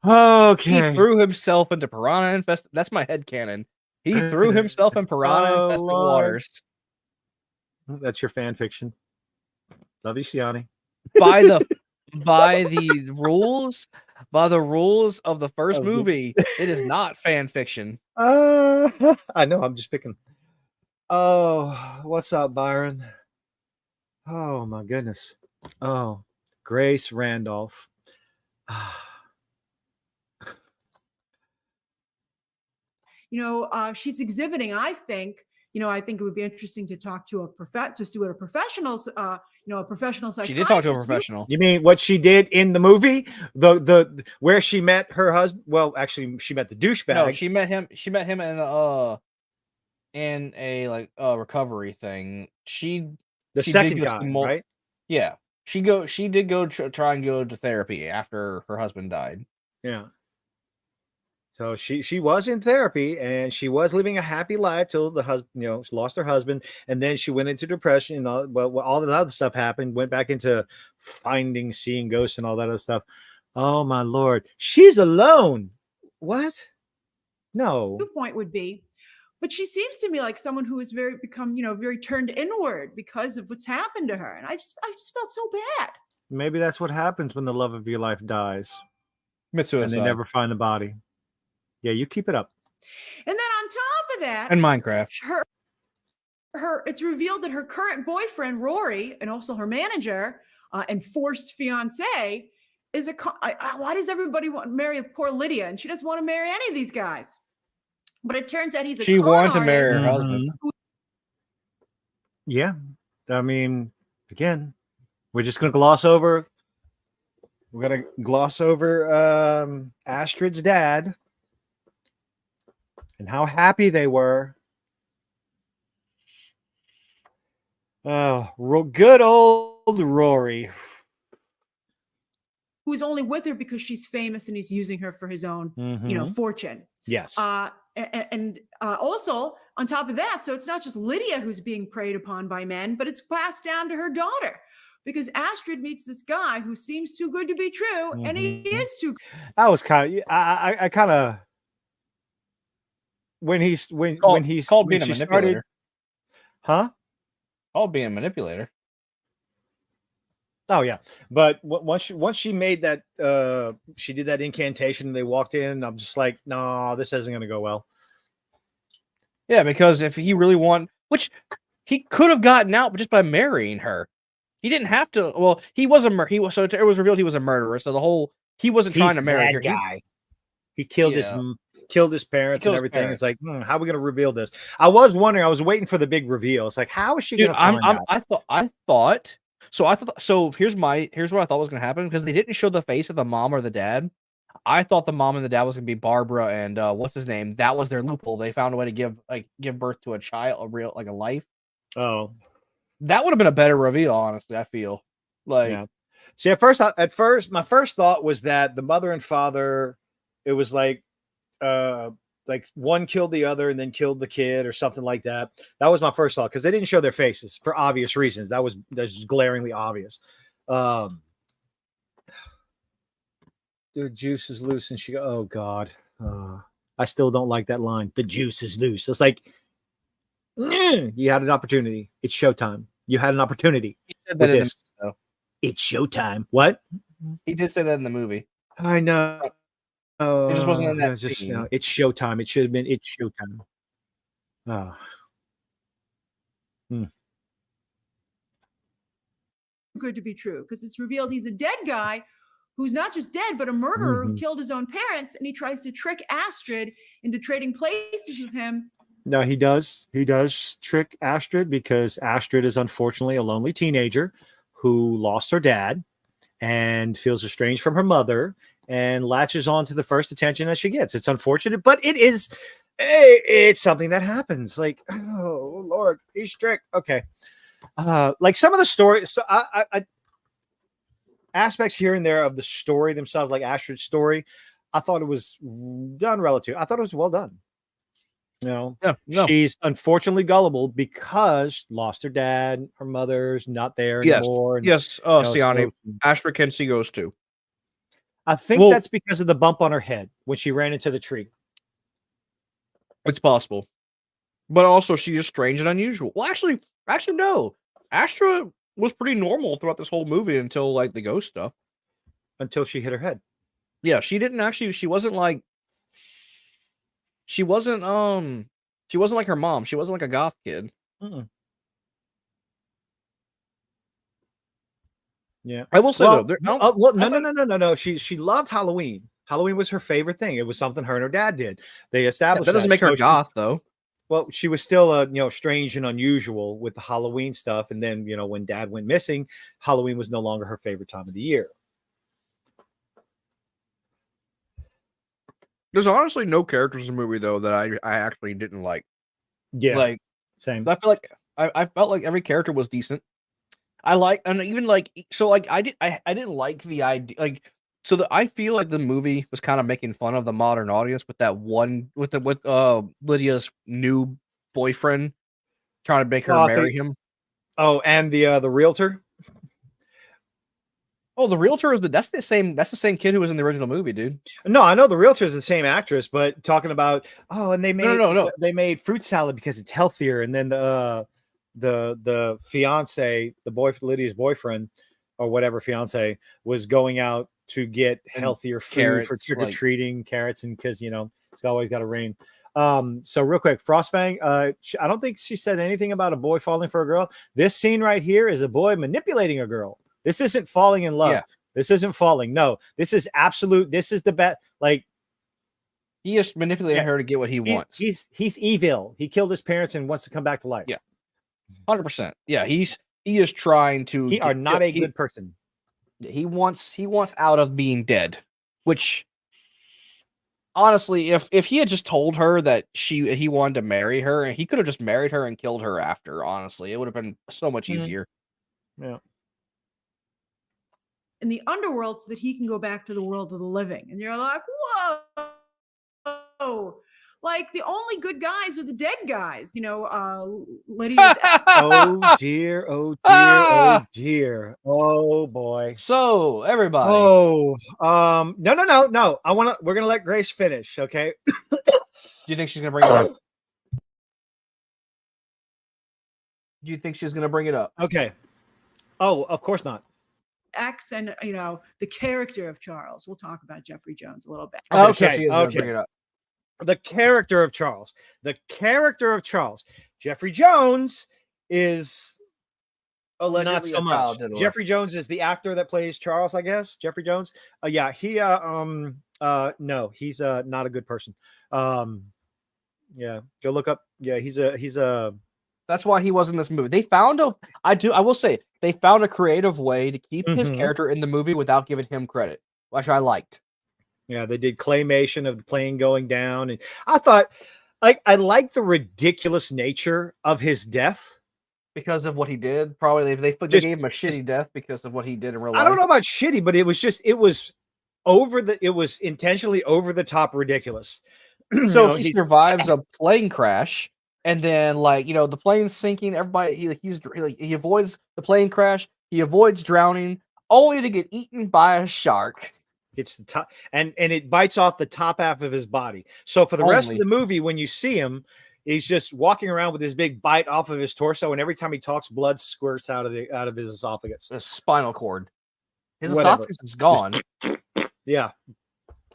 S3: He
S4: Okay.
S3: threw himself into piranha infested. That's my headcanon. He threw himself in piranha
S4: Oh,
S3: infested
S4: Lord.
S3: waters
S4: That's your fan fiction. Love you, Siani.
S3: by the by the rules of the first
S4: Of the-
S3: movie. It is not fan fiction.
S4: I know. I'm just picking. Oh, what's up, Byron? Oh my goodness. Oh, Grace Randolph.
S5: She's exhibiting, I think, I think it would be interesting to talk to a professional, a professional psychiatrist.
S3: She did talk to a professional.
S4: You mean what she did in the movie? The where she met her husband? Well, actually, she met the douchebag.
S3: No, she met him in a like recovery thing. She
S4: second guy, right?
S3: Yeah. She did go try and go to therapy after her husband died.
S4: Yeah. So she was in therapy and she was living a happy life till the husband, she lost her husband, and then she went into depression and all the other stuff happened, went back into seeing ghosts and all that other stuff. Oh my Lord. She's alone. What? No.
S5: The point would be, but she seems to me like someone who has very turned inward because of what's happened to her. And I just felt so bad.
S4: Maybe that's what happens when the love of your life dies.
S3: Commit
S4: And they
S3: suicide.
S4: never find the body. Yeah, you keep it up.
S5: And then on top of that,
S3: And Minecraft.
S5: It's revealed that her current boyfriend, Rory, and also her manager and forced fiance is why does everybody want to marry poor Lydia? And she doesn't want to marry any of these guys. But it turns out he's a
S3: She
S5: con
S3: wanted to marry her
S5: artist.
S3: husband.
S4: Yeah. I mean, again, we're just going to gloss over. We're going to gloss over Astrid's dad and how happy they were. Oh, good old Rory.
S5: Who's only with her because she's famous and he's using her for his own, fortune.
S4: Yes.
S5: And also on top of that, so it's not just Lydia who's being preyed upon by men, but it's passed down to her daughter because Astrid meets this guy who seems too good to be true, and he is too.
S4: That was kind of I kind of when she
S3: manipulator.
S4: started, huh?
S3: Called being a manipulator.
S4: Oh yeah, but once she made that, she did that incantation. And they walked in. I'm just like, no, this isn't going to go well.
S3: Yeah, because if he really which he could have gotten out just by marrying her. He didn't have to. Well, he was it was revealed he was a murderer. So he wasn't trying to marry her.
S4: Guy. He killed his parents and everything. It's like, how are we going to reveal this? I was wondering. I was waiting for the big reveal. It's like, how is she going to find out?
S3: I thought. So here's what I thought was going to happen because they didn't show the face of the mom or the dad. I thought the mom and the dad was going to be Barbara and what's his name. That was their loophole. They found a way to give birth to a child, a life.
S4: Oh,
S3: that would have been a better reveal. Honestly, I feel like.
S4: Yeah. See, at first, my first thought was that the mother and father, it was like one killed the other and then killed the kid or something like that. That was my first thought because they didn't show their faces for obvious reasons. That's glaringly obvious. The juice is loose and oh God. I still don't like that line. The juice is loose. It's like, you had an opportunity. It's showtime. You had an opportunity.
S3: He said that
S4: with this. It's showtime. What?
S3: He did say that in the movie.
S4: I know.
S3: It just wasn't in that
S4: it's showtime. It should have been. It's showtime.
S5: Good to be true because it's revealed he's a dead guy who's not just dead, but a murderer who killed his own parents, and he tries to trick Astrid into trading places with him.
S4: No, he does. He does trick Astrid because Astrid is unfortunately a lonely teenager who lost her dad and feels estranged from her mother and latches on to the first attention that she gets. It's unfortunate, but it's something that happens. Like, oh Lord, he's strict. Okay. Like some of the stories, so I aspects here and there of the story themselves, like Astrid's story, I thought it was done relative. I thought it was well done. She's unfortunately gullible because lost her dad, her mother's not there anymore.
S3: Yes. Siani, Astrid can see ghosts too.
S4: I think
S3: Well-
S4: that's because of the bump on her head when she ran into the tree.
S3: It's possible. But also she is strange and unusual. Well, actually no. Astra was pretty normal throughout this whole movie until like the ghost stuff.
S4: Until she hit her head.
S3: Yeah, she wasn't like she wasn't like her mom. She wasn't like a goth kid.
S4: Mm-mm. Yeah.
S3: I will say
S4: Well,
S3: though,
S4: no. She loved Halloween. Halloween was her favorite thing. It was something her and her dad did. They established
S3: that doesn't make her
S4: So
S3: goth though.
S4: well, she was still strange and unusual with the Halloween stuff. And then, when dad went missing, Halloween was no longer her favorite time of the year.
S3: There's honestly no characters in the movie though that I actually didn't like.
S4: Yeah.
S3: Like
S4: Same.
S3: I feel like I felt like every character was decent. And even like so like I didn't like the idea like I feel like the movie was kind of making fun of the modern audience with that one with Lydia's new boyfriend trying to make her marry him.
S4: Oh, and the realtor.
S3: Oh, the realtor that's the same kid who was in the original movie, dude.
S4: No, I know the realtor is the same actress, but talking about and they made
S3: No.
S4: they made fruit salad because it's healthier, and then the fiance, Lydia's boyfriend or whatever fiance was going out to get healthier food
S3: carrots,
S4: for trick-or-treating, carrots, and because it's always got to rain. So real quick, Frostfang, I don't think she said anything about a boy falling for a girl. This scene right here is a boy manipulating a girl. This isn't falling in love.
S3: Yeah.
S4: This isn't falling. No, this is absolute. This is the bet. Like,
S3: he is manipulating her to get what he wants.
S4: He's evil. He killed his parents and wants to come back to life.
S3: Yeah. 100%. Yeah, he is trying to.
S4: He are not a good person.
S3: He wants out of being dead. Which, honestly, if he had just told her that he wanted to marry her, he could have just married her and killed her after. Honestly, it would have been so much easier.
S4: Yeah.
S5: In the underworld, so that he can go back to the world of the living, and you're like, whoa. Like the only good guys are the dead guys, Lydia's.
S4: Oh dear, oh dear, oh dear, oh boy.
S3: So everybody.
S4: No. We're gonna let Grace finish, okay?
S3: Do you think she's gonna bring it up? Do you think she's gonna bring it up?
S4: Okay. Oh, of course not.
S5: X and the character of Charles. We'll talk about Jeffrey Jones a little bit.
S4: Okay.
S3: Bring it up.
S4: The character of Charles. Jeffrey Jones is
S3: Allegedly
S4: not so much. Jeffrey Jones is the actor that plays Charles, I guess. Jeffrey Jones. Yeah, he no, he's not a good person. Yeah, go look up. Yeah, he's a
S3: That's why he was in this movie. They found I will say they found a creative way to keep his character in the movie without giving him credit, which I liked.
S4: Yeah, they did claymation of the plane going down, and I thought, I like the ridiculous nature of his death
S3: because of what he did. Probably they gave him a shitty death because of what he did in real life.
S4: I don't know about shitty, but it was intentionally over the top ridiculous.
S3: So he survives a plane crash, and then the plane's sinking. Everybody he avoids the plane crash. He avoids drowning, only to get eaten by a shark.
S4: It's the top, and it bites off the top half of his body. So for the rest of the movie, when you see him, he's just walking around with this big bite off of his torso, and every time he talks, blood squirts out of his esophagus.
S3: His spinal cord. His esophagus is gone.
S4: Yeah.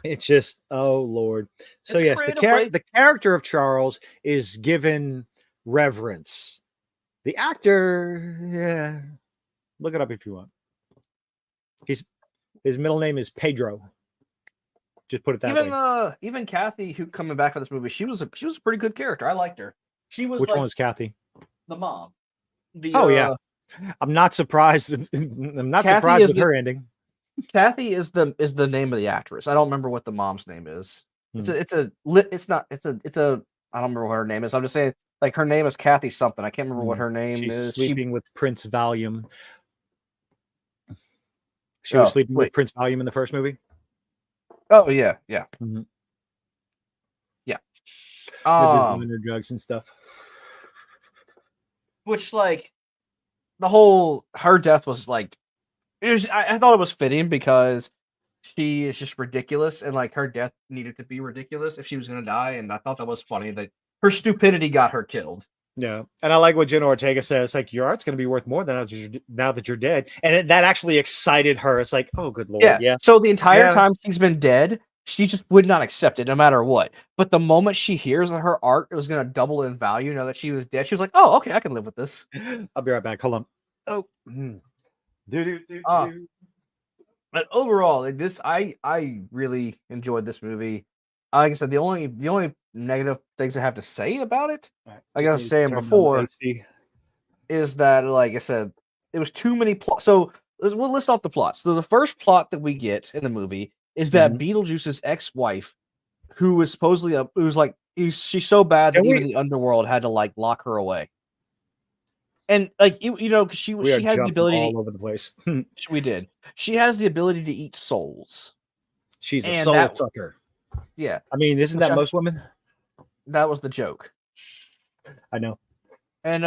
S4: It's just, oh Lord. So yes, the character of Charles is given reverence. The actor, yeah, look it up if you want. His middle name is Pedro. Just put it that way.
S3: Even Kathy, who coming back for this movie, she was a pretty good character. I liked her. She was.
S4: Which one was Kathy?
S3: The mom.
S4: Yeah. I'm not surprised. I'm not surprised with her ending.
S3: Kathy is the name of the actress. I don't remember what the mom's name is. I don't remember what her name is. I'm just saying, her name is Kathy something. I can't remember what her name is.
S4: Sleeping with Prince Valium. She was sleeping with Prince Valium in the first movie.
S3: Oh yeah.
S4: Mm-hmm.
S3: Yeah.
S4: The designer drugs and stuff.
S3: Which her death was I thought it was fitting because she is just ridiculous, and like her death needed to be ridiculous if she was gonna die. And I thought that was funny that her stupidity got her killed.
S4: Yeah, and I like what Jenna Ortega says. Like, your art's going to be worth more than now that you're dead, and that actually excited her. It's like, oh, good lord, yeah.
S3: So the entire
S4: Yeah.
S3: time she's been dead, she just would not accept it, no matter what. But the moment she hears that her art was gonna double in value, now that she was dead, she was like, "Oh, okay, I can live with this."
S4: I'll be right back. Hold on. Oh,
S3: Uh, But overall, like this, I really enjoyed this movie. Like I said, the only negative things I have to say about it, like I was saying before, is that, like I said, it was too many plots. So we'll list off the plots. So the first plot that we get in the movie is that Beetlejuice's ex-wife, who was supposedly she's so bad that even the underworld had to like lock her away. And like because she had the ability
S4: all over the place.
S3: we did. She has the ability to eat souls.
S4: She's a soul sucker.
S3: Yeah.
S4: I mean, isn't that most women?
S3: That was the joke.
S4: I know.
S3: And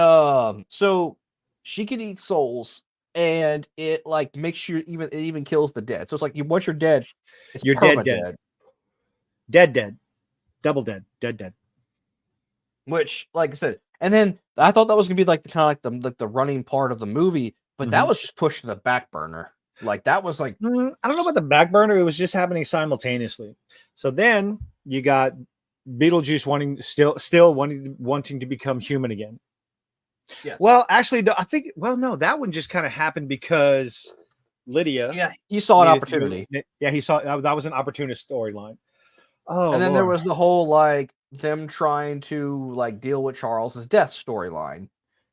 S3: so she can eat souls, and it like makes you it even kills the dead. So it's like once you're dead,
S4: you're dead. Dead. Double dead. Dead.
S3: Which, like I said, and then I thought that was gonna be like the kind of like the running part of the movie, but that was just pushed to the back burner. Like that was like
S4: I don't know about the back burner. It was just happening simultaneously. So then you got Beetlejuice wanting to become human again.
S3: Yes.
S4: Well, actually, I think. Well, no, that one just kind of happened because Lydia.
S3: Yeah, he saw an opportunity.
S4: He saw that was an opportunist storyline. Oh,
S3: and then
S4: Lord.
S3: there was the whole like them trying to like deal with Charles's death storyline.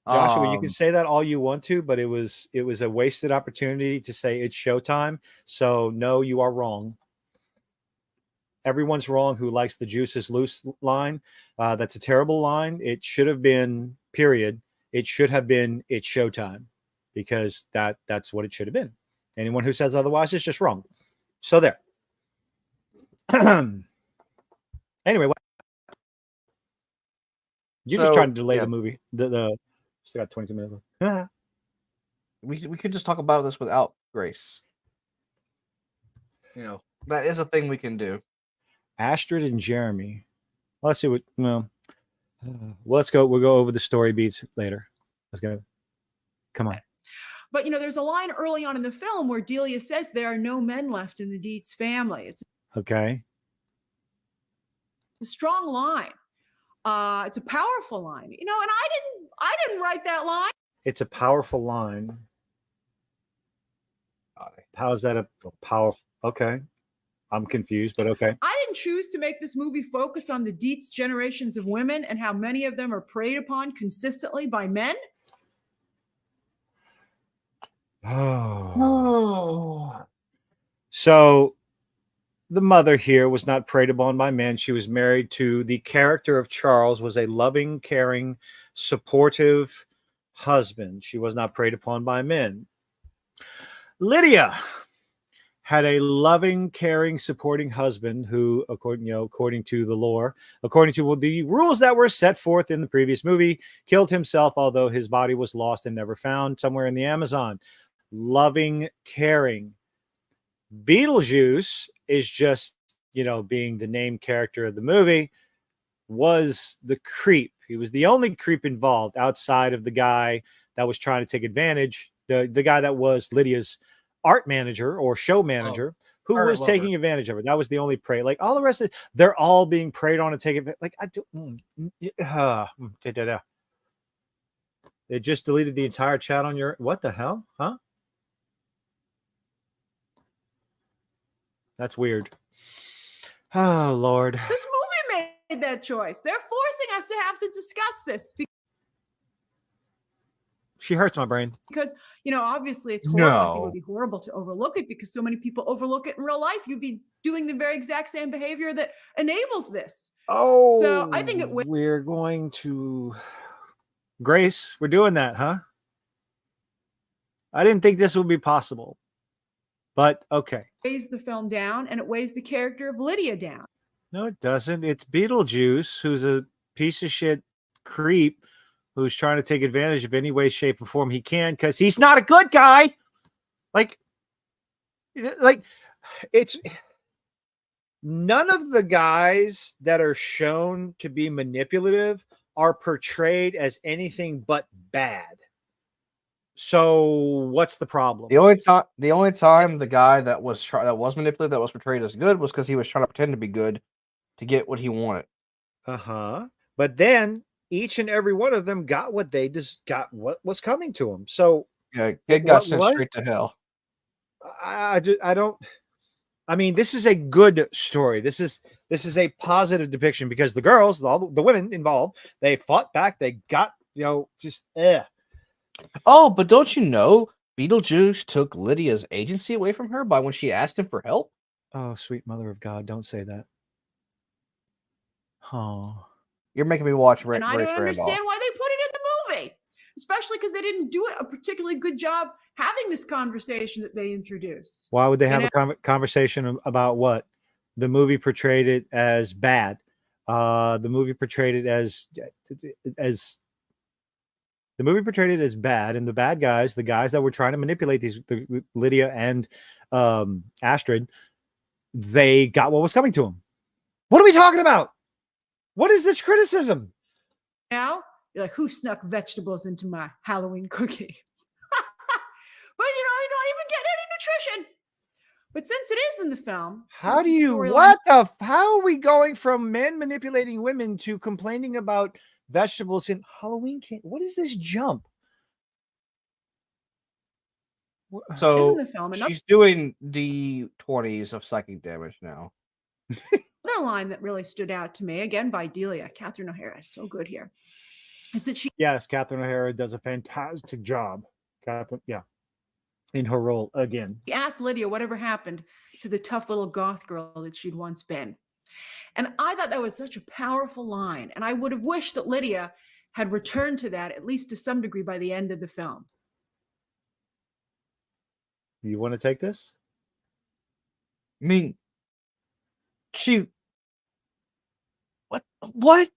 S4: Joshua, you can say that all you want to, but it was a wasted opportunity to say it's showtime. So no, you are wrong. Everyone's wrong who likes the juice is loose line. That's a terrible line. It should have been period. It should have been it's showtime, because that's what it should have been. Anyone who says otherwise is just wrong. So there. Anyway, you're just trying to delay the movie. The still got 22 minutes left.
S3: We could just talk about this without Grace. That is a thing we can do.
S4: Astrid and Jeremy. Let's see what. Well, let's go. We'll go over the story beats later. Let's go. Come on.
S5: But there's a line early on in the film where Delia says there are no men left in the Dietz family. It's
S4: okay.
S5: A strong line. It's a powerful line. And I didn't write that line.
S4: It's a powerful line. How is that a powerful? Okay. I'm confused, but okay.
S5: I didn't choose to make this movie focus on the Dietz generations of women and how many of them are preyed upon consistently by men.
S4: Oh. So the mother here was not preyed upon by men. She was married to the character of Charles, was a loving, caring, supportive husband. She was not preyed upon by men. Lydia had a loving, caring, supporting husband who, according to the lore, according to the rules that were set forth in the previous movie, killed himself, although his body was lost and never found somewhere in the Amazon. Loving, caring. Beetlejuice is just, being the named character of the movie, was the creep. He was the only creep involved outside of the guy that was trying to take advantage, the guy that was Lydia's art manager or show manager, who was taking advantage of her. That was the only prey. Like all the rest of it, they're all being preyed on and taken. Like I do. They just deleted the entire chat on your. What the hell? Huh? That's weird. Oh Lord.
S5: This movie made that choice. They're forcing us to have to discuss this.
S4: She hurts my brain.
S5: Because, obviously it's horrible. I think it would be horrible to overlook it because so many people overlook it in real life. You'd be doing the very exact same behavior that enables this.
S4: Oh,
S5: so I think
S4: we're going to Grace. We're doing that, huh? I didn't think this would be possible, but okay.
S5: It weighs the film down and it weighs the character of Lydia down.
S4: No, it doesn't. It's Beetlejuice, who's a piece of shit creep, who's trying to take advantage of any way, shape, or form he can, because he's not a good guy. Like it's none of the guys that are shown to be manipulative are portrayed as anything but bad. So what's the problem?
S3: The only time the guy that was manipulative, that was portrayed as good, was because he was trying to pretend to be good to get what he wanted.
S4: But then each and every one of them got what they just got, what was coming to them. So
S3: Yeah, kid got sent straight to hell.
S4: I don't. I mean, this is a good story. This is a positive depiction because the girls, all the women involved, they fought back. They got, just
S3: Oh, but don't you know Beetlejuice took Lydia's agency away from her by when she asked him for help?
S4: Oh, sweet mother of God, don't say that. Oh.
S3: You're making me watch
S5: And I don't understand why they put it in the movie, especially because they didn't do a particularly good job having this conversation that they introduced.
S4: Why would they have a conversation about what? The movie portrayed it as bad. The movie portrayed it as bad, and the bad guys, the guys that were trying to manipulate Lydia and Astrid, they got what was coming to them. What are we talking about? What is this criticism?
S5: Now you're like, who snuck vegetables into my Halloween cookie? But you don't even get any nutrition. But since it is in the film,
S4: how are we going from men manipulating women to complaining about vegetables in Halloween candy? What is this jump?
S3: So
S5: the film,
S3: she's doing D20s of psychic damage now.
S5: Another line that really stood out to me, again by Delia, Catherine O'Hara is so good here, is that
S4: Yes, Catherine O'Hara does a fantastic job. In her role again.
S5: She asked Lydia whatever happened to the tough little goth girl that she'd once been. And I thought that was such a powerful line. And I would have wished that Lydia had returned to that, at least to some degree, by the end of the film.
S4: You want to take this?
S3: I mean, what?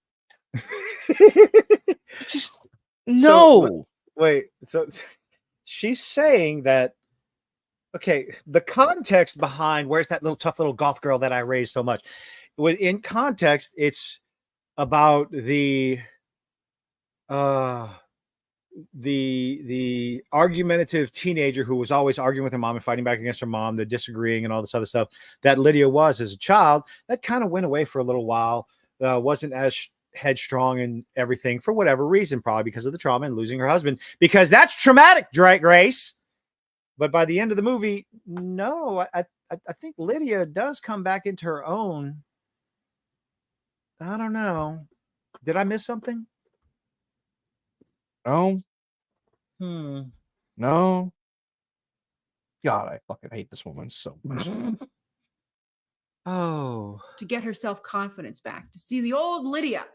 S3: Just no.
S4: Wait, so she's saying that, okay, the context behind where's that little tough little goth girl that I raised so much? In context, it's about the argumentative teenager who was always arguing with her mom and fighting back against her mom, the disagreeing and all this other stuff that Lydia was as a child. That kind of went away for a little while. Wasn't as headstrong and everything for whatever reason, probably because of the trauma and losing her husband, because that's traumatic, Grace. But by the end of the movie, no, I think Lydia does come back into her own. I don't know. Did I miss something?
S3: No.
S4: No.
S3: God, I fucking hate this woman so much.
S4: Oh.
S5: To get her self-confidence back, to see the old Lydia.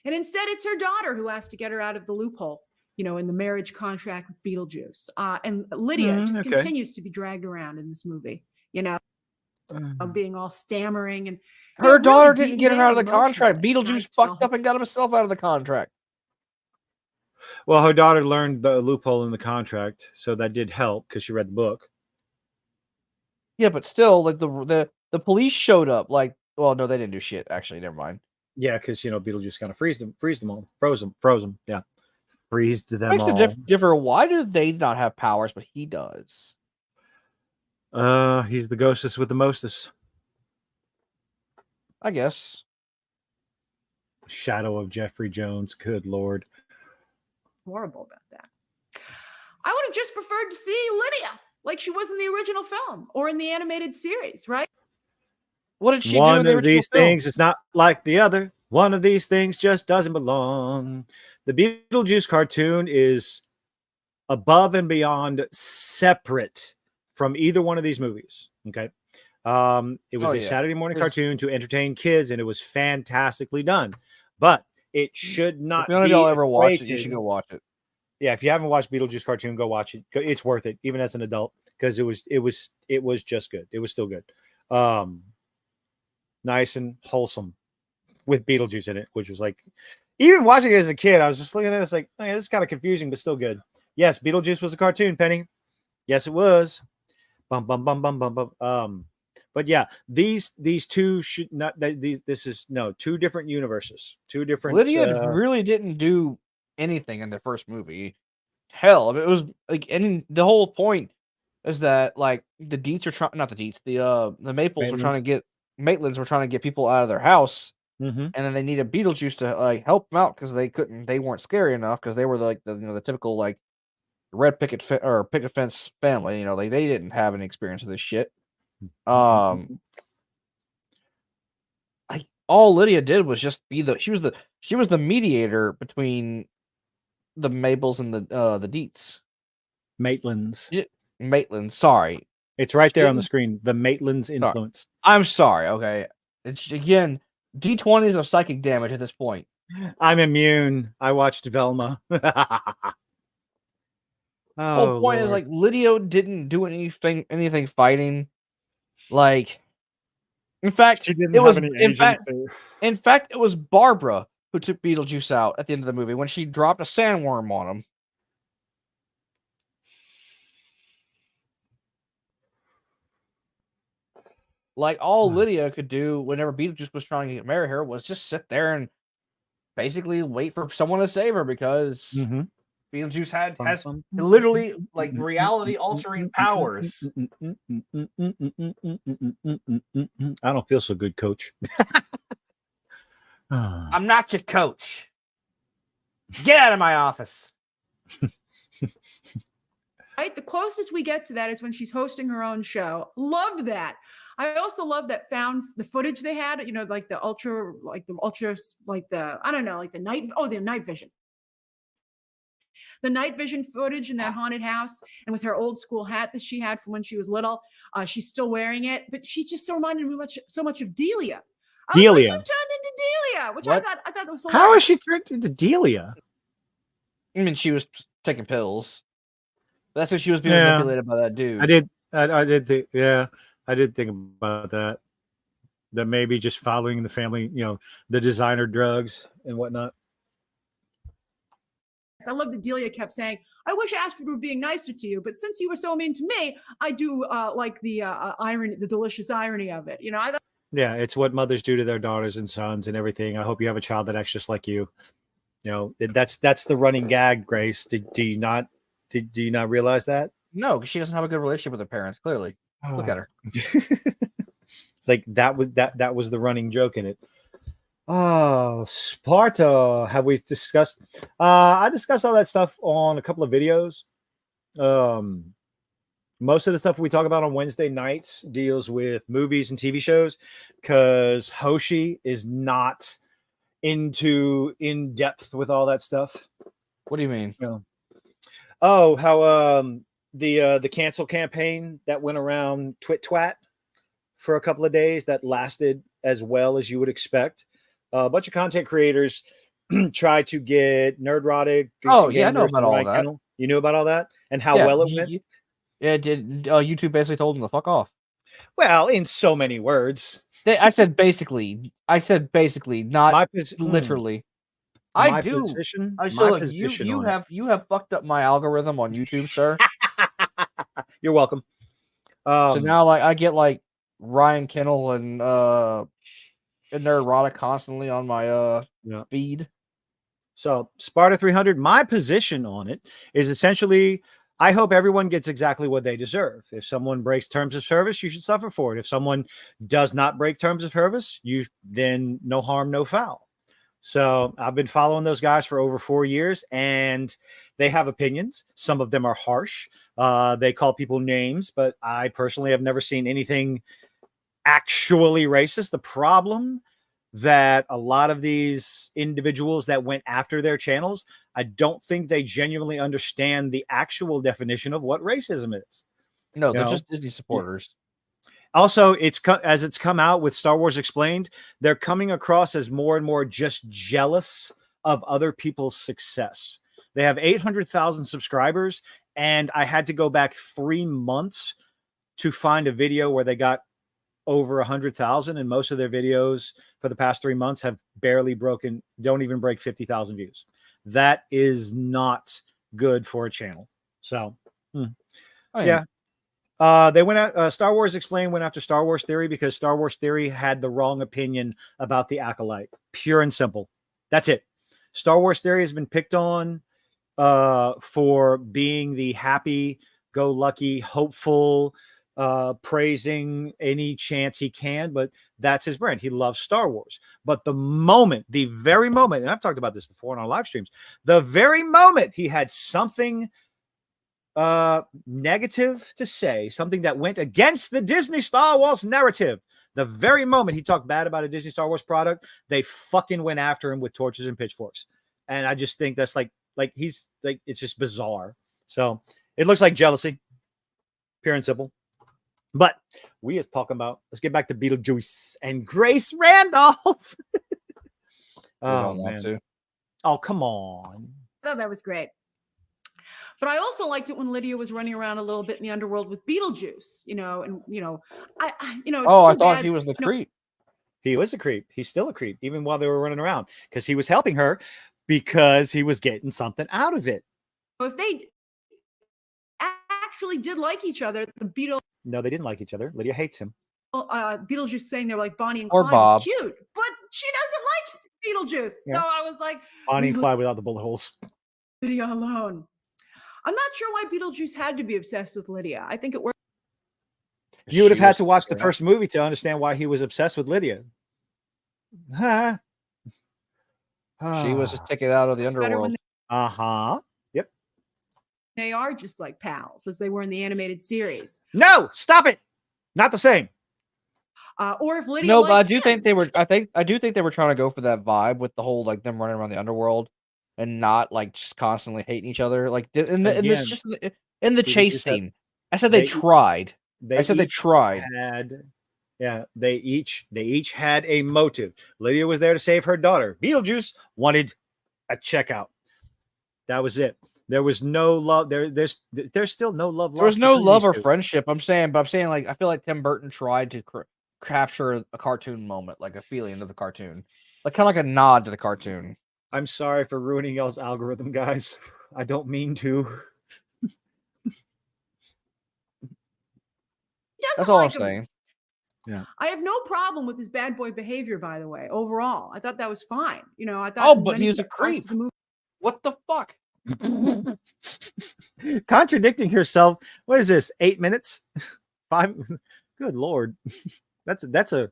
S5: And instead, it's her daughter who has to get her out of the loophole, in the marriage contract with Beetlejuice. And Lydia just continues to be dragged around in this movie, being all stammering. And
S3: her daughter didn't get her out of the contract. Beetlejuice fucked up and got himself out of the contract.
S4: Well, her daughter learned the loophole in the contract, so that did help because she read the book.
S3: Yeah, but still, like the police showed up. Like, well, no, they didn't do shit. Actually, never mind.
S4: Yeah, because Beetlejuice kind of froze them all, froze them. Yeah, freezed them
S3: Makes
S4: all.
S3: The differ. Why do they not have powers, but he does?
S4: He's the ghostess with the mostest.
S3: I guess.
S4: Shadow of Jeffrey Jones. Good Lord.
S5: Horrible about that. I would have just preferred to see Lydia like she was in the original film or in the animated series, right?
S3: What did she do?
S4: One of these things is not like the other. One of these things just doesn't belong. The Beetlejuice cartoon is above and beyond separate from either one of these movies. Okay. It was a Saturday morning cartoon to entertain kids, and it was fantastically done. But it should not be.
S3: If none of y'all ever watched it, you should go watch it.
S4: Yeah, if you haven't watched Beetlejuice cartoon, go watch it. It's worth it, even as an adult, because it was just good. It was still good. Nice and wholesome with Beetlejuice in it, which was like, even watching it as a kid, I was just looking at it, it's like, oh, yeah, this is kind of confusing, but still good. Yes, Beetlejuice was a cartoon, Penny. Yes, it was. Bum bum bum bum bum bum. But yeah, these two should not. These this is no two different universes, two different.
S3: Lydia really didn't do anything in the first movie. Hell, I mean, it was like, and the whole point is that like the Deets are trying, not the Deets, the Maples were trying to get Maitlands were trying to get people out of their house, and then they needed Beetlejuice to like help them out because they weren't scary enough because they were like the typical like red picket or picket fence family. You know, like they didn't have any experience with this shit. All Lydia did was just be she was the mediator between the Maples and the Deets.
S4: Maitlands.
S3: Maitland, sorry.
S4: It's right there on the screen. The Maitlands influence.
S3: I'm sorry, okay. It's again D20s of psychic damage at this point.
S4: I'm immune. I watched Velma.
S3: Whole point is like Lydia didn't do anything fighting. Like, in fact,
S4: she didn't have any
S3: in fact, it was Barbara who took Beetlejuice out at the end of the movie when she dropped a sandworm on him. Like, all Lydia could do whenever Beetlejuice was trying to marry her was just sit there and basically wait for someone to save her because Beetlejuice has literally like reality altering powers.
S4: I don't feel so good, coach.
S3: I'm not your coach. Get out of my office.
S5: Right? The closest we get to that is when she's hosting her own show. Loved that. I also love that found the footage they had, you know, like the night vision. The night vision footage in that haunted house, and with her old school hat that she had from when she was little, she's still wearing it, but she just so reminded me so much of Delia. I was like, you've turned into Delia, which I thought that was hilarious.
S4: How is she turned into Delia?
S3: I mean, she was taking pills. That's what she was being manipulated by that dude.
S4: I did think about that. That maybe just following the family, you know, the designer drugs and whatnot.
S5: I love that Delia kept saying, I wish Astrid were being nicer to you, but since you were so mean to me, I do like the irony, the delicious irony of it. You know,
S4: yeah, it's what mothers do to their daughters and sons and everything. I hope you have a child that acts just like you. You know, that's the running gag, Grace. Do you not realize that?
S3: No, because she doesn't have a good relationship with her parents, clearly. Look at her.
S4: It's like that was the running joke in it. Oh, Sparta. Have we discussed? I discussed all that stuff on a couple of videos. Most of the stuff we talk about on Wednesday nights deals with movies and TV shows because Hoshi is not in depth with all that stuff.
S3: What do you mean?
S4: You know, oh, how the cancel campaign that went around Twat for a couple of days that lasted as well as you would expect. A bunch of content creators tried to get Nerdrotic.
S3: Oh, yeah, I know about all that.
S4: You knew about all that and how well it went?
S3: Yeah, YouTube basically told them to fuck off.
S4: Well, in so many words.
S3: I said basically, not literally. You have fucked up my algorithm on YouTube, sir.
S4: You're welcome.
S3: So now, like, I get like Ryan Kennel and Nerdrotic constantly on my feed.
S4: So Sparta 300, my position on it is essentially, I hope everyone gets exactly what they deserve. If someone breaks terms of service, you should suffer for it. If someone does not break terms of service, then no harm, no foul. So I've been following those guys for over 4 years, and they have opinions. Some of them are harsh. They call people names, but I personally have never seen anything actually racist. The problem that a lot of these individuals that went after their channels, I don't think they genuinely understand the actual definition of what racism is.
S3: No, they're just Disney supporters.
S4: Also, as it's come out with Star Wars Explained, they're coming across as more and more just jealous of other people's success. They have 800,000 subscribers, and I had to go back 3 months to find a video where they got over 100,000, and most of their videos for the past 3 months have don't even break 50,000 views. That is not good for a channel. So, yeah. They went out. Star Wars Explained went after Star Wars Theory because Star Wars Theory had the wrong opinion about the Acolyte. Pure and simple. That's it. Star Wars Theory has been picked on for being the happy-go-lucky, hopeful, praising any chance he can, but that's his brand. He loves Star Wars. But the very moment, and I've talked about this before on our live streams, the very moment he had something negative to say, something that went against the Disney Star Wars narrative, the very moment he talked bad about a Disney Star Wars product, they fucking went after him with torches and pitchforks. And I just think that's like he's like, it's just bizarre. So it looks like jealousy, pure and simple. But we is talking about, let's get back to Beetlejuice and Grace Randolph. Oh man. Oh, come on.
S5: I thought that was great. But I also liked it when Lydia was running around a little bit in the underworld with Beetlejuice,
S3: I thought he was the creep.
S4: He was a creep. He's still a creep, even while they were running around, because he was helping her because he was getting something out of it.
S5: But if they actually did like each other,
S4: No, they didn't like each other. Lydia hates him.
S5: Beetlejuice saying they're like Bonnie and
S3: Or
S5: Clyde
S3: Bob.
S5: was cute, but she doesn't like Beetlejuice.
S4: Yeah.
S5: So I was like,
S4: Bonnie and Clyde without the bullet holes.
S5: Lydia alone. I'm not sure why Beetlejuice had to be obsessed with Lydia. I think it worked.
S4: You would have had to watch the first movie to understand why he was obsessed with Lydia. Huh?
S3: She was just taken out of the underworld.
S4: Yep.
S5: They are just like pals as they were in the animated series.
S4: No, stop it. Not the same.
S5: Or if Lydia.
S3: No, but I do think they were. I do think they were trying to go for that vibe with the whole like them running around the underworld and not like just constantly hating each other. Like in the chase scene, I said they tried. I said they tried.
S4: They each had a motive. Lydia was there to save her daughter. Beetlejuice wanted a checkout. That was it. There was no love. There's still no love.
S3: There was no love or friendship. I'm saying like I feel like Tim Burton tried to capture a cartoon moment, like a feeling of the cartoon, like kind of like a nod to the cartoon.
S4: I'm sorry for ruining y'all's algorithm, guys. I don't mean to.
S3: That's all I'm saying.
S4: Yeah.
S5: I have no problem with his bad boy behavior, by the way. Overall, I thought that was fine. I thought.
S3: Oh, but he was a creep. What the fuck?
S4: Contradicting herself. What is this? 8 minutes? 5? Good Lord. That's a.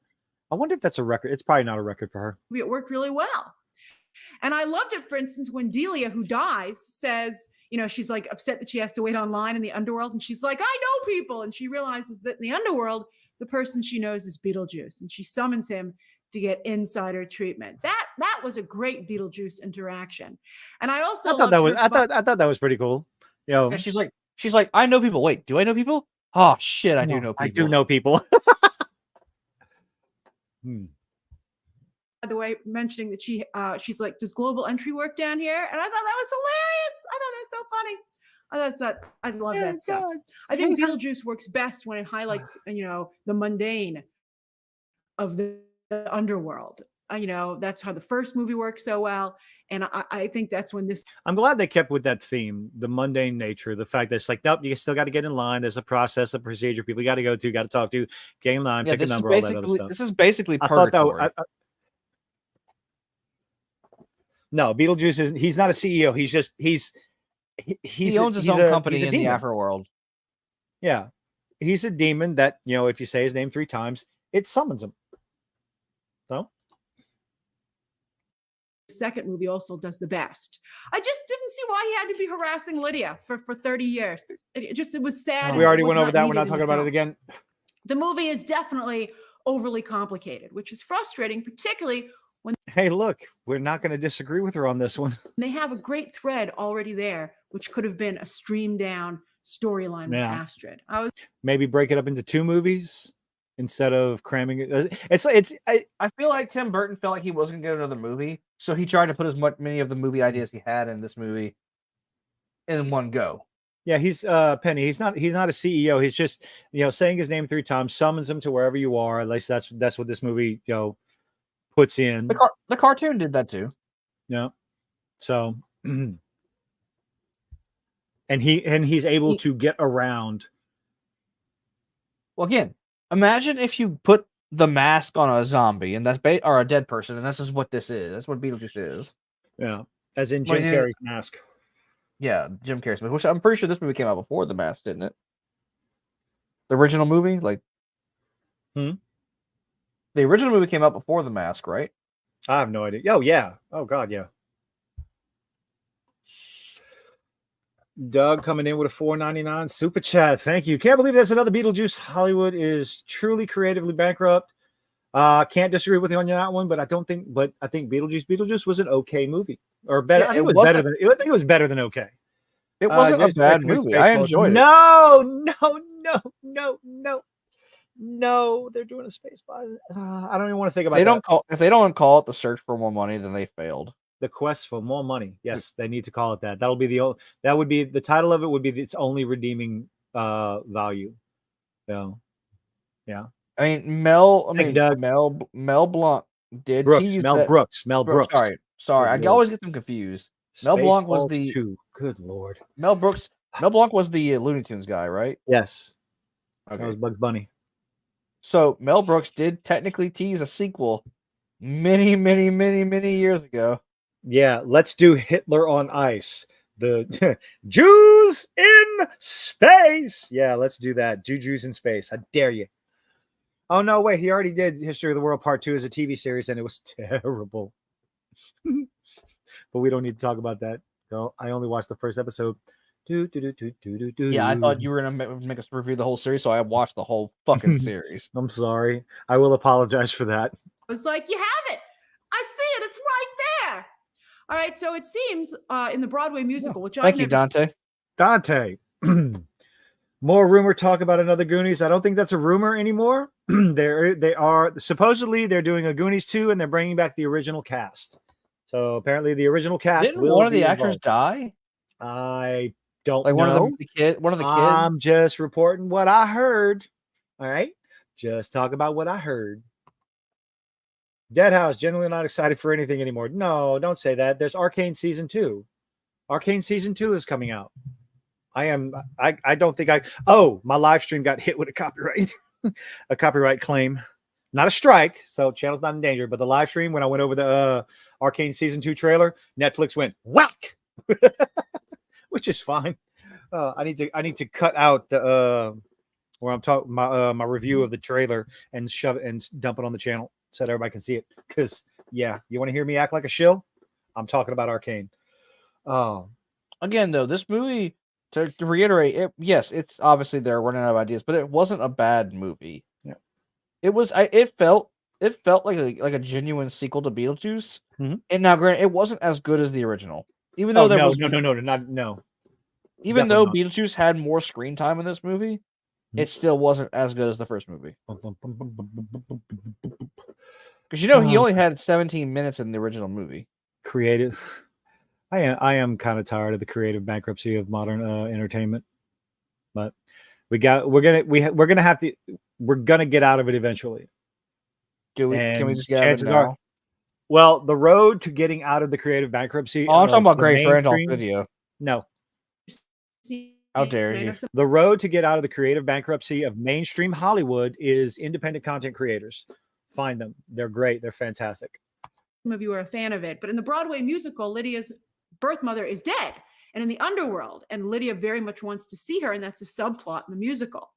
S4: I wonder if that's a record. It's probably not a record for her.
S5: It worked really well. And I loved it, for instance, when Delia, who dies, says, she's like upset that she has to wait online in the underworld. And she's like, I know people. And she realizes that in the underworld, the person she knows is Beetlejuice. And she summons him to get insider treatment. That was a great Beetlejuice interaction. And I also
S4: thought that was pretty cool.
S3: Yeah, she's like, I know people. Wait, do I know people? Oh shit, I do know people.
S4: I do know people.
S5: By the way, mentioning that she's like, does global entry work down here? And I thought that was hilarious. I thought that was so funny. I love that stuff. I think Beetlejuice works best when it highlights, the mundane of the underworld. That's how the first movie worked so well. And I think that's when this.
S4: I'm glad they kept with that theme, the mundane nature, the fact that it's like, nope, you still got to get in line. There's a process, a procedure, people you got to go to, got to talk to, get in line, pick a number, all that other stuff.
S3: This is basically purgatory.
S4: No, Beetlejuice he's not a CEO. He owns
S3: his own company in the afterworld.
S4: Yeah. He's a demon that, if you say his name 3 times, it summons him. So
S5: second movie also does the best. I just didn't see why he had to be harassing Lydia for 30 years. It was sad.
S4: We already went over that. We're not talking about it again.
S5: The movie is definitely overly complicated, which is frustrating, particularly when.
S4: Hey, look, we're not going to disagree with her on this one.
S5: They have a great thread already there, which could have been a streamed down storyline with Astrid.
S4: Maybe break it up into 2 movies instead of cramming it.
S3: I feel like Tim Burton felt like he wasn't going to get another movie, so he tried to put many of the movie ideas he had in this movie in one go.
S4: Yeah, he's Penny. He's not a CEO. He's just saying his name 3 times, summons him to wherever you are. At least that's what this movie puts in.
S3: The cartoon did that too.
S4: Yeah. So, and he's able to get around
S3: Well, again, imagine if you put the mask on a zombie and or a dead person, and this is what this is. That's what Beetlejuice is.
S4: Yeah, as in
S3: Well,
S4: Jim Carrey's mask.
S3: Yeah, Jim Carrey's movie, which I'm pretty sure this movie came out before The Mask, didn't it? The original movie, like,
S4: Hmm?
S3: the original movie came out before The Mask, right?
S4: I have no idea. Oh yeah. Oh god, yeah. Doug coming in with a $4.99 super chat. Thank you. Can't believe there's another Beetlejuice. Hollywood is truly creatively bankrupt. Can't disagree with you on that one, but I think Beetlejuice was an okay movie. Or better.
S3: Yeah,
S4: I think it was better than I think it was better than okay.
S3: It wasn't a
S4: There's
S3: bad
S4: Rick
S3: movie. I
S4: Spaceballs.
S3: enjoyed it.
S4: No. They're doing a space ball. I don't even want to think about
S3: If they don't call it The Search for More Money, then they failed.
S4: The Quest for More Money. Yes, they need to call it that. That would be the title of it would be its only redeeming value. So, yeah.
S3: I mean, Mel Blanc did tease
S4: Mel
S3: that.
S4: Brooks.
S3: Sorry,
S4: Good
S3: I always get them confused. Mel Blanc was
S4: the 2. Good lord.
S3: Mel Blanc was the Looney Tunes guy, right?
S4: Yes.
S3: Okay.
S4: That was Bugs Bunny.
S3: So Mel Brooks did technically tease a sequel many years ago.
S4: Yeah, let's do Hitler on Ice. The Jews in space. Yeah, let's do that. Jews in space. I dare you. Oh no, wait, he already did History of the World Part 2 as a TV series, and it was terrible. But we don't need to talk about that. No, I only watched the first episode.
S3: Yeah, I thought you were gonna make us review the whole series, so I watched the whole fucking series.
S4: I'm sorry. I will apologize for that.
S5: It's like, you have it. I see it. It's right there. All right. So it seems in the Broadway musical, which
S3: Thank you, Dante.
S4: Dante. More rumor talk about another Goonies. I don't think that's a rumor anymore. They are supposedly they're doing a Goonies 2 and they're bringing back the original cast. So apparently the original cast.
S3: Didn't one of the actors die?
S4: I don't
S3: know. One of the kids.
S4: I'm just reporting what I heard. All right. Just talk about what I heard. Deadhouse, generally not excited for anything anymore. No, don't say that. There's Arcane Season 2. Arcane Season 2 is coming out. I don't think my live stream got hit with a copyright claim. Not a strike, so channel's not in danger, but the live stream, when I went over the Arcane Season 2 trailer, Netflix went whack, which is fine. I need to cut out the where I'm talking my review of the trailer and shove it and dump it on the channel so that everybody can see it. Because yeah, you want to hear me act like a shill? I'm talking about Arcane.
S3: Again, though, this movie, to reiterate, yes, it's obviously they're running out of ideas, but it wasn't a bad movie.
S4: Yeah,
S3: it was. It felt like a genuine sequel to Beetlejuice.
S4: Mm-hmm.
S3: And now, granted, it wasn't as good as the original, even though
S4: no.
S3: Even though Beetlejuice had more screen time in this movie, it still wasn't as good as the first movie. Because he only had 17 minutes in the original movie.
S4: Creative. I am kind of tired of the creative bankruptcy of modern entertainment, but we're gonna get out of it eventually.
S3: Can we just get out of it now?
S4: Well, the road to getting out of the creative bankruptcy.
S3: Oh, I'm talking about Grace Randolph's video.
S4: No.
S3: How dare you?
S4: The road to get out of the creative bankruptcy of mainstream Hollywood is independent content creators. Find them. They're great. They're fantastic.
S5: Some of you are a fan of it, but in the Broadway musical, Lydia's birth mother is dead and in the underworld, and Lydia very much wants to see her, and that's a subplot in the musical.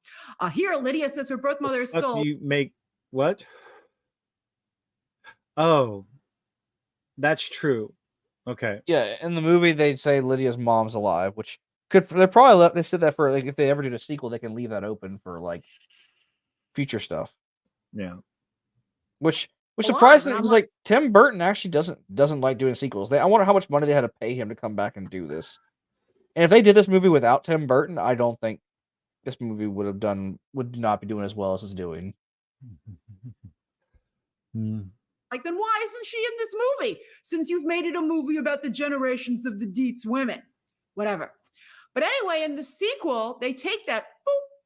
S5: Here, Lydia says her birth mother is still.
S4: You make what? Oh, that's true. Okay.
S3: Yeah, in the movie they say Lydia's mom's alive, which they said that for like if they ever do a sequel, they can leave that open for like future stuff.
S4: Yeah.
S3: Which surprisingly, because like Tim Burton actually doesn't like doing sequels. I wonder how much money they had to pay him to come back and do this. And if they did this movie without Tim Burton, I don't think this movie would not be doing as well as it's doing.
S5: Like, then why isn't she in this movie? Since you've made it a movie about the generations of the Dietz women, whatever. But anyway, in the sequel, they take that,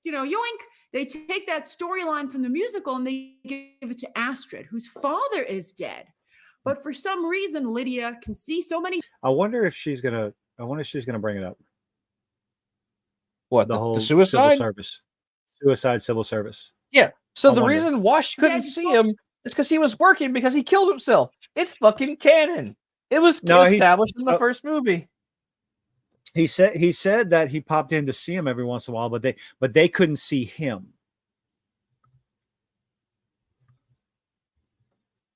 S5: yoink. They take that storyline from the musical and they give it to Astrid, whose father is dead. But for some reason, Lydia can see so many.
S4: I wonder if she's gonna bring it up.
S3: What, the whole suicide?
S4: Civil service. Suicide civil service.
S3: Yeah. So
S4: I
S3: the
S4: wonder.
S3: reason why she couldn't
S5: you
S3: see
S5: saw-
S3: him is because he was working because he killed himself. It's fucking canon. It was
S4: No, he-
S3: established in the
S4: oh.
S3: first movie.
S4: He said that he popped in to see him every once in a while, but they couldn't see him.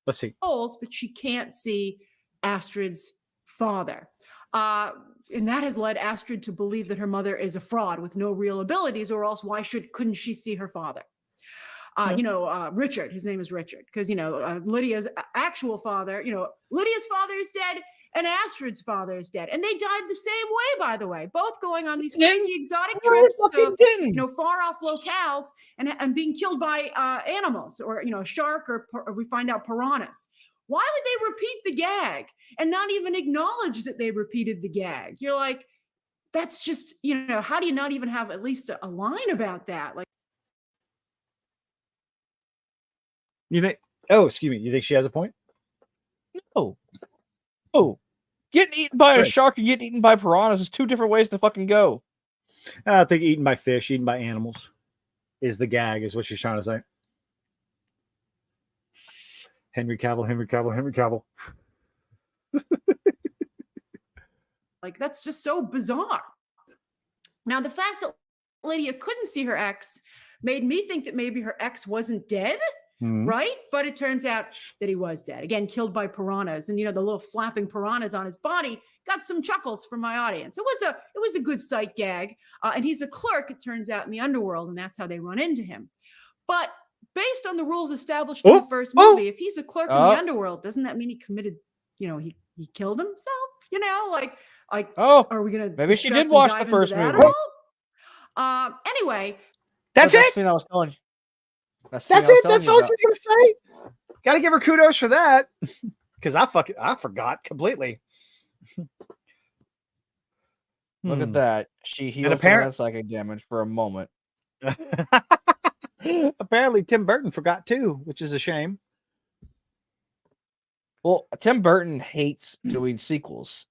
S4: Let's see.
S5: But she can't see Astrid's father. And that has led Astrid to believe that her mother is a fraud with no real abilities, or else why couldn't she see her father? Richard, his name is Richard, because, Lydia's actual father, Lydia's father is dead and Astrid's father is dead. And they died the same way, by the way, both going on these crazy exotic trips to, far off locales and being killed by animals or, a shark or we find out piranhas. Why would they repeat the gag and not even acknowledge that they repeated the gag? You're like, that's just, how do you not even have at least a line about that? Like,
S4: You think? Oh, excuse me. You think she has a point?
S3: No. Oh, getting eaten by a
S4: Right.
S3: shark and getting eaten by piranhas is two different ways to fucking go.
S4: I think eaten by fish, eaten by animals, is the gag. Is what she's trying to say. Henry Cavill, Henry Cavill, Henry Cavill.
S5: Like, that's just so bizarre. Now, the fact that Lydia couldn't see her ex made me think that maybe her ex wasn't dead, right? But it turns out that he was dead. Again, killed by piranhas. And, the little flapping piranhas on his body got some chuckles from my audience. It was a good sight gag. And he's a clerk, it turns out, in the underworld, and that's how they run into him. But based on the rules established in the first movie, if he's a clerk in the underworld, doesn't that mean he committed, he killed himself? Are we gonna?
S3: Maybe she
S5: discuss
S3: did
S5: and
S3: watch
S5: dive
S3: the
S5: into
S3: first
S5: that
S3: movie.
S5: at all? Anyway,
S4: That's
S3: That
S4: it.
S3: scene I was telling you.
S4: That's it. That's all you're gonna say. Got to give her kudos for that, because I forgot completely.
S3: Look at that. She healed some of that psychic damage for a moment.
S4: Apparently, Tim Burton forgot too, which is a shame.
S3: Well, Tim Burton hates doing sequels.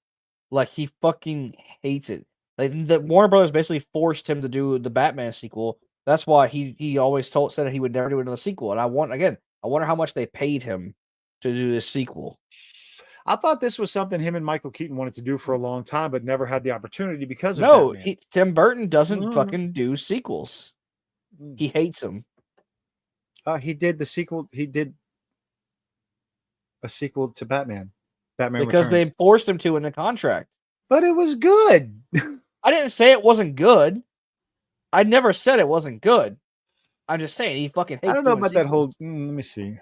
S3: Like, he fucking hates it. Like, the Warner Brothers basically forced him to do the Batman sequel. That's why he always said that he would never do another sequel. And I wonder how much they paid him to do this sequel.
S4: I thought this was something him and Michael Keaton wanted to do for a long time, but never had the opportunity because of Batman.
S3: Tim Burton doesn't fucking do sequels. He hates them.
S4: He did the sequel. He did a sequel to Batman. Batman
S3: because
S4: Returns.
S3: they forced him to in the contract.
S4: But it was good.
S3: I didn't say it wasn't good. I never said it wasn't good. I'm just saying he fucking hates.
S4: I don't know
S3: doing
S4: about that
S3: sequels.
S4: whole. Let me see.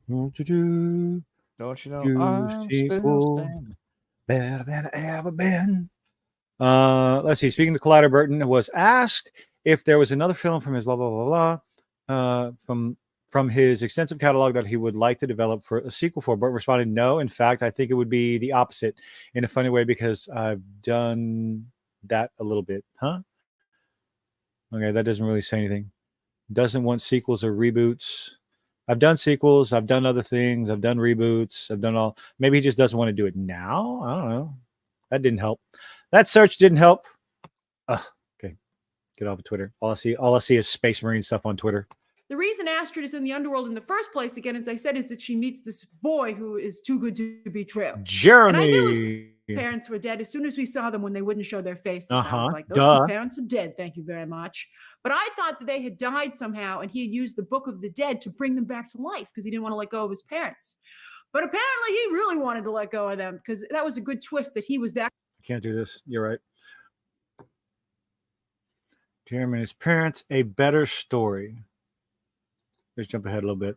S3: Don't you know? I'm still standing.
S4: Better than I ever been. Let's see. Speaking to Collider, Burton was asked if there was another film from his blah blah blah blah from his extensive catalog that he would like to develop for a sequel for. Burton responded, "No. In fact, I think it would be the opposite in a funny way because I've done that a little bit." Huh? Okay, that doesn't really say anything. Doesn't want sequels or reboots. I've done sequels. I've done other things. I've done reboots. I've done all. Maybe he just doesn't want to do it now. I don't know. That didn't help. That search didn't help. Okay. Get off of Twitter. All I see is Space Marine stuff on Twitter.
S5: The reason Astrid is in the underworld in the first place, again, as I said, is that she meets this boy who is too good to be true.
S4: Jeremy.
S5: And I knew his parents were dead as soon as we saw them when they wouldn't show their faces. I was like, those two parents are dead. Thank you very much. But I thought that they had died somehow and he had used the Book of the Dead to bring them back to life because he didn't want to let go of his parents. But apparently he really wanted to let go of them because that was a good twist that he was that.
S4: I can't do this. You're right. Jeremy and his parents, a better story. Let's jump ahead a little bit.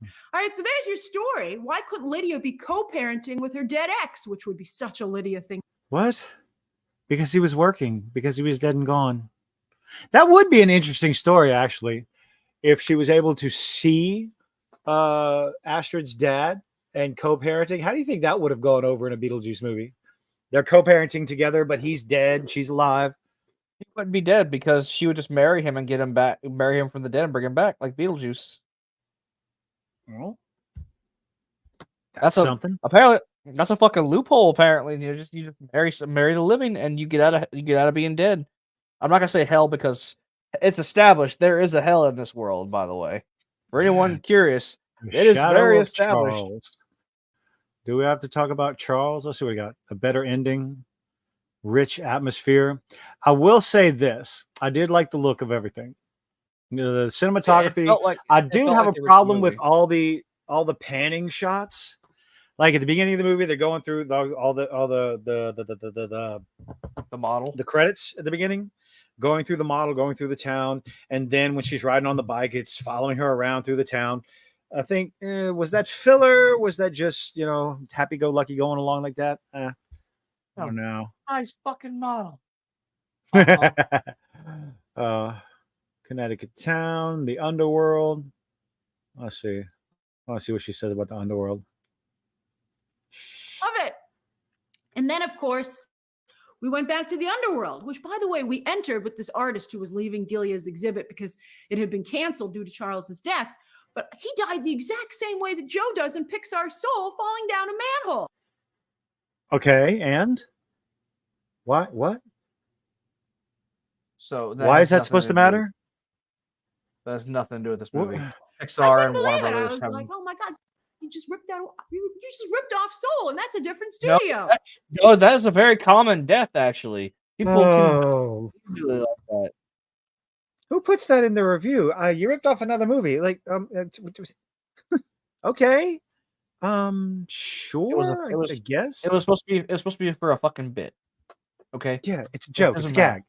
S5: All right, so there's your story. Why couldn't Lydia be co-parenting with her dead ex, which would be such a Lydia thing?
S4: What? Because he was working, because he was dead and gone. That would be an interesting story, actually, if she was able to see Astrid's dad and co-parenting. How do you think that would have gone over in a Beetlejuice movie? They're co-parenting together, but he's dead, she's alive.
S3: He wouldn't be dead because she would just marry him and get him back, marry him from the dead and bring him back, like Beetlejuice.
S4: Well,
S3: That's
S4: something.
S3: Apparently, That's a fucking loophole. Apparently, you just marry the living, and you get out of being dead. I'm not gonna say hell because it's established there is a hell in this world. By the way, for anyone curious,
S4: The
S3: it is
S4: Shadow
S3: very
S4: of
S3: established.
S4: Charles. Do we have to talk about Charles? Let's see what we got. A better ending, rich atmosphere. I will say this: I did like the look of everything. The
S3: Yeah, it
S4: cinematography.
S3: felt like
S4: I
S3: it
S4: did
S3: felt
S4: have
S3: like
S4: a
S3: the original
S4: problem with
S3: movie.
S4: all the panning shots. Like at the beginning of the movie, they're going through
S3: The model.
S4: the credits at the beginning, going through the model, going through the town, and then when she's riding on the bike, it's following her around through the town. I think was that filler? Was that just happy go lucky going along like that? I don't know.
S3: Nice fucking model. Uh-huh.
S4: Connecticut town, the underworld. Let's see. I want to see what she says about the underworld.
S5: Love it. And then, of course, we went back to the underworld, which, by the way, we entered with this artist who was leaving Delia's exhibit because it had been canceled due to Charles's death. But he died the exact same way that Joe does in Pixar's Soul, falling down a manhole.
S4: Okay, and what?
S3: So
S4: Why is that supposed to matter?
S3: That has nothing to do with this
S4: What?
S3: movie.
S5: I
S3: Pixar
S5: couldn't
S3: and
S5: believe
S3: Warner
S5: it. I
S3: Brothers
S5: was
S3: have
S5: like, oh my God, you just ripped off Soul, and that's a different
S3: no,
S5: studio.
S3: no, that is a very common death, actually. People
S4: Oh,
S3: can usually like that.
S4: who puts that in the review? You ripped off another movie. Like, okay, sure, I guess.
S3: It was supposed to be for a fucking bit. Okay.
S4: Yeah, it's a joke. It's a
S3: doesn't
S4: gag.
S3: matter.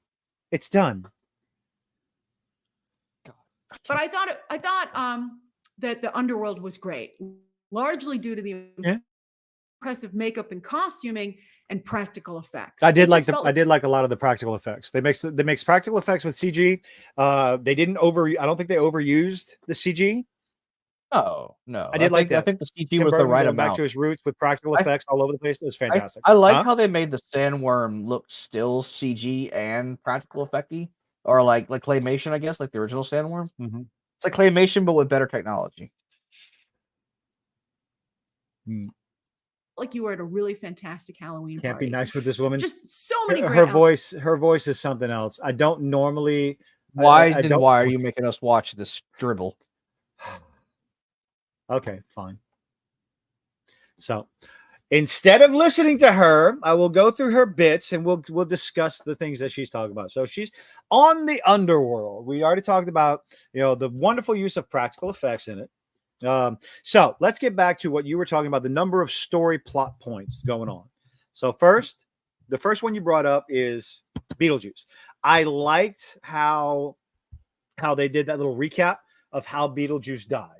S4: It's done.
S5: But I thought that the underworld was great, largely due to the impressive makeup and costuming and practical effects.
S4: I did like a lot of the practical effects. They makes practical effects with CG. They didn't I don't think they overused the CG.
S3: Oh no,
S4: I did like that.
S3: I think the CG
S4: Tim
S3: was the
S4: Burton
S3: right
S4: going back
S3: amount.
S4: to his roots with practical effects all over the place. It was fantastic.
S3: I like how they made the sandworm look still CG and practical effecty, or like claymation, I guess, like the original sandworm.
S4: Mm-hmm.
S3: It's like claymation, but with better technology.
S5: Like you were at a really fantastic Halloween
S4: Can't
S5: party.
S4: be nice with this woman.
S5: Just so many great.
S4: Her voice is something else. I don't normally.
S3: Why are you making us watch this dribble?
S4: Okay, fine. So instead of listening to her, I will go through her bits and we'll discuss the things that she's talking about. So she's on the underworld. We already talked about the wonderful use of practical effects in it. So let's get back to what you were talking about, the number of story plot points going on. So the first one you brought up is Beetlejuice. I liked how they did that little recap of how Beetlejuice died.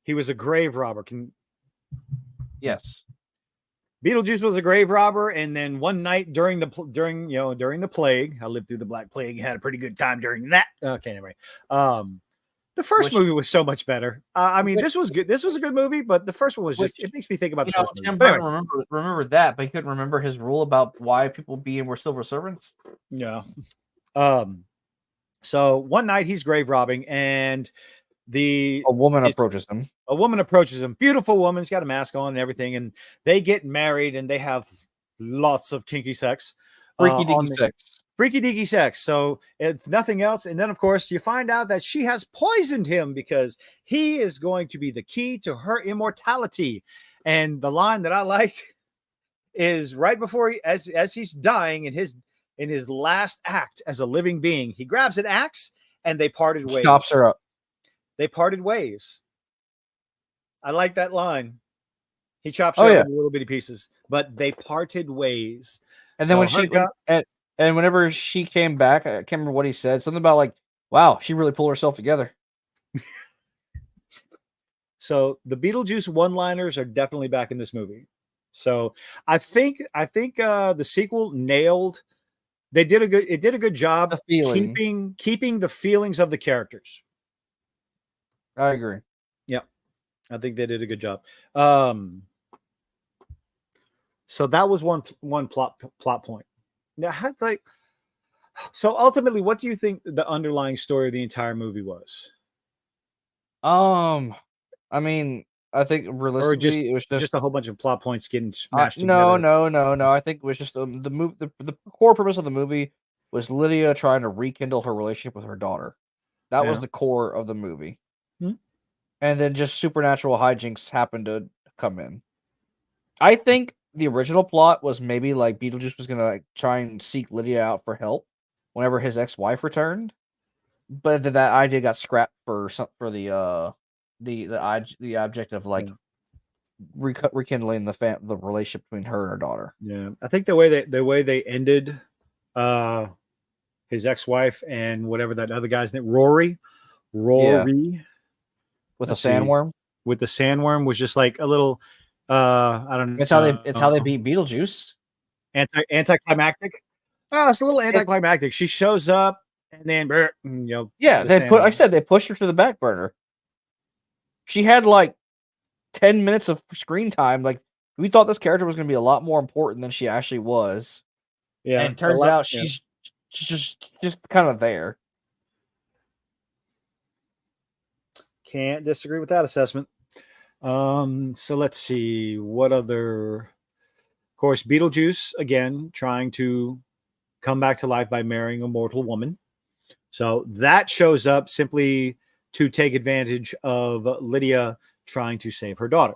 S4: He was a grave robber.
S3: Yes.
S4: Beetlejuice was a grave robber, and then one night during the plague, I lived through the Black Plague, had a pretty good time during that. Okay, anyway, the first movie was so much better. I mean, this was good. This was a good movie, but the first one was just. It makes me think about the first movie.
S3: Tim Burton remembered that, but he couldn't remember his rule about why people were silver servants.
S4: Yeah. So one night he's grave robbing, and a woman approaches him. A woman approaches him. Beautiful woman. She's got a mask on and everything, and they get married, and they have lots of kinky sex.
S3: Freaky deaky sex.
S4: Freaky deaky sex. So if nothing else, and then of course you find out that she has poisoned him because he is going to be the key to her immortality. And the line that I liked is right before as he's dying in his last act as a living being, he grabs an axe and they parted ways.
S3: Chops her up.
S4: They parted ways. I like that line. He chops her up in little bitty pieces, but they parted ways.
S3: And then and whenever she came back, I can't remember what he said. Something about like, wow, she really pulled herself together.
S4: So the Beetlejuice one-liners are definitely back in this movie. So I think the sequel nailed. It did a good job keeping the feelings of the characters.
S3: I agree.
S4: Yeah, I think they did a good job. So that was one plot point. Now, so ultimately, what do you think the underlying story of the entire movie was?
S3: I mean, I think
S4: or
S3: realistically, it was
S4: just a whole bunch of plot points getting
S3: no,
S4: smashed together.
S3: no. I think it was just the core purpose of the movie was Lydia trying to rekindle her relationship with her daughter. That was
S4: Yeah.
S3: the core of the movie.
S4: Hmm.
S3: And then just supernatural hijinks happened to come in. I think the original plot was maybe like Beetlejuice was gonna like try and seek Lydia out for help whenever his ex-wife returned, but then that idea got scrapped for the object of like rekindling the relationship between her and her daughter.
S4: Yeah, I think the way they ended uh his ex-wife and whatever that other guy's name, Rory,
S3: With a
S4: let's see,
S3: sandworm.
S4: with the sandworm was just like a little I don't
S3: It's
S4: know.
S3: how they beat Beetlejuice.
S4: Anticlimactic. Oh, it's a little anticlimactic. She shows up and then
S3: Yeah,
S4: the
S3: I
S4: sandworm.
S3: said they pushed her to the back burner. She had like 10 minutes of screen time. Like we thought this character was going to be a lot more important than she actually was.
S4: Yeah,
S3: And it turns out she's just kind of there.
S4: Can't disagree with that assessment. So let's see what other. Of course, Beetlejuice again trying to come back to life by marrying a mortal woman. So that shows up simply to take advantage of Lydia trying to save her daughter.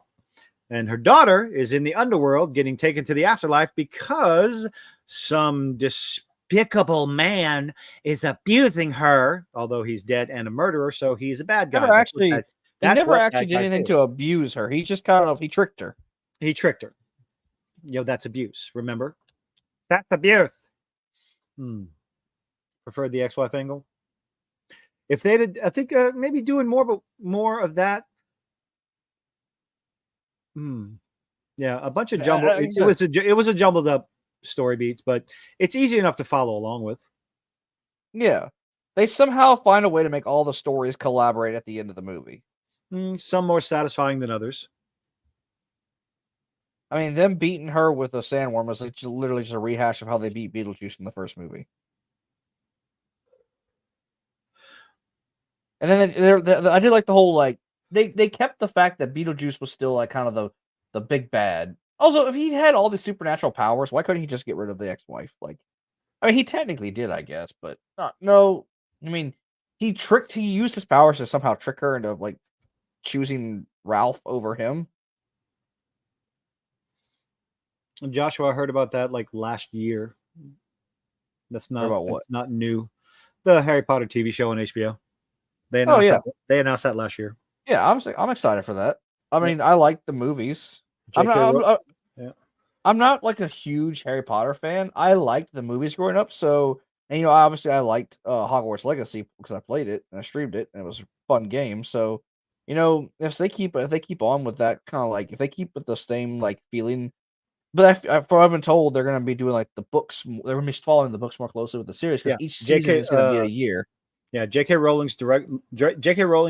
S4: And her daughter is in the underworld getting taken to the afterlife because some despicable man is abusing her, although he's dead and a murderer, so he's a bad guy.
S3: He never actually did anything to abuse her. He just he tricked her.
S4: He tricked her. That's abuse. Remember? That's abuse. Preferred the ex-wife angle. If they did, I think maybe doing more of that. Yeah, a bunch of jumble. It was a jumbled up story beats, but it's easy enough to follow along with.
S3: Yeah, they somehow find a way to make all the stories collaborate at the end of the movie.
S4: Some more satisfying than others.
S3: I mean, them beating her with a sandworm was like literally just a rehash of how they beat Beetlejuice in the first movie. And then I did like the whole like they kept the fact that Beetlejuice was still like kind of the big bad. Also, if he had all the supernatural powers, why couldn't he just get rid of the ex-wife? Like, I mean, he technically did, I guess, but no. I mean, he used his powers to somehow trick her into like choosing Ralph over him.
S4: Joshua, I heard about that like last year. That's not new. The Harry Potter TV show on HBO. They announced that last year.
S3: Yeah, I'm excited for that. I mean, I like the movies. I'm not like a huge Harry Potter fan. I liked the movies growing up, so and obviously I liked Hogwarts Legacy because I played it and I streamed it and it was a fun game. So, if they keep on with that kind of like if they keep with the same like feeling, but from what I've been told, they're going to be doing like the books. They're going to be following the books more closely with the series because each season is going to be a year.
S4: Yeah, J.K. Rowling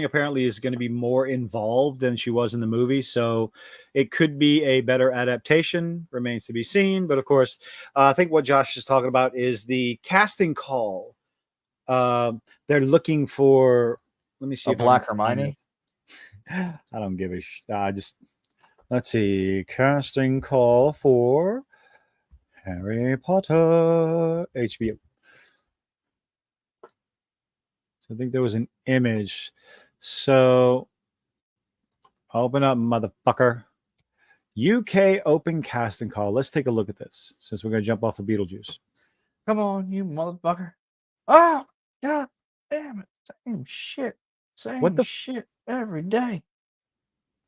S4: apparently is going to be more involved than she was in the movie, so it could be a better adaptation. Remains to be seen, but of course, I think what Josh is talking about is the casting call. They're looking for. Let me see.
S3: A Black Hermione.
S4: I don't give a just let's see. Casting call for Harry Potter HBO. So I think there was an image. So open up, motherfucker. UK open casting call. Let's take a look at this since we're going to jump off of Beetlejuice.
S3: Come on, you motherfucker. Oh, God damn it. Same shit. Same shit every day.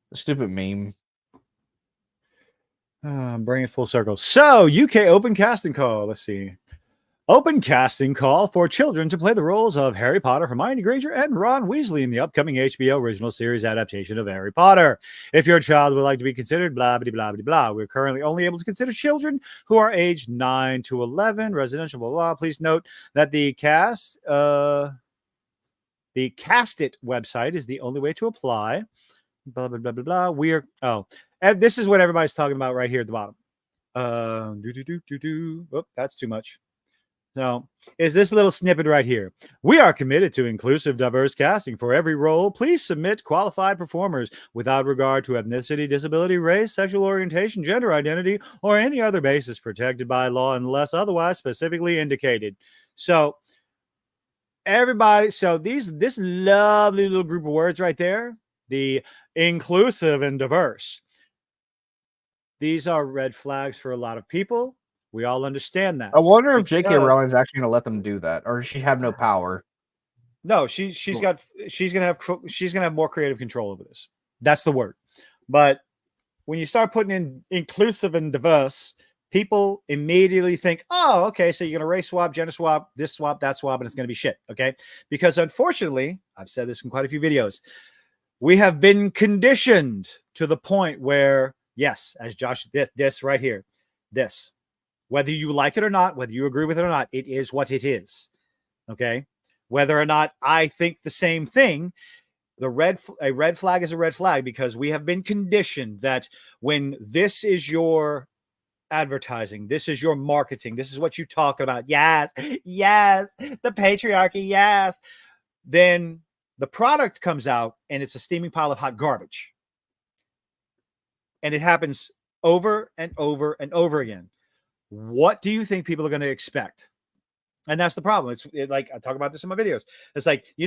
S3: The stupid meme.
S4: Bring it full circle. So UK open casting call. Let's see. Open casting call for children to play the roles of Harry Potter, Hermione Granger, and Ron Weasley in the upcoming HBO original series adaptation of Harry Potter. If your child would like to be considered, blah, blah, blah, blah, blah. We're currently only able to consider children who are aged 9 to 11, residential, blah, blah. Please note that the Cast It website is the only way to apply. Blah, blah, blah, blah, blah. And this is what everybody's talking about right here at the bottom. Oh, that's too much. So is this little snippet right here. We are committed to inclusive, diverse casting for every role. Please submit qualified performers without regard to ethnicity, disability, race, sexual orientation, gender identity, or any other basis protected by law unless otherwise specifically indicated. So everybody, so this lovely little group of words right there, the inclusive and diverse. These are red flags for a lot of people. We all understand that.
S3: I wonder if J.K.
S4: Because-
S3: Rowling's actually going to let them do that, or does she have no power?
S4: No, she's gonna have more creative control over this. That's the word. But when you start putting in inclusive and diverse, people immediately think, oh, okay, so you're gonna race swap, gender swap, this swap, that swap, and it's gonna be shit. Okay. Because unfortunately, I've said this in quite a few videos, we have been conditioned to the point where, yes, as Josh, this right here, this, whether you like it or not, whether you agree with it or not, it is what it is. Okay. Whether or not I think the same thing, a red flag is a red flag, because we have been conditioned that when this is your advertising, this is your marketing, this is what you talk about. Yes, yes, the patriarchy, yes. Then the product comes out and it's a steaming pile of hot garbage. And it happens over and over and over again. What do you think people are going to expect? And that's the problem. It's like I talk about this in my videos. It's like, you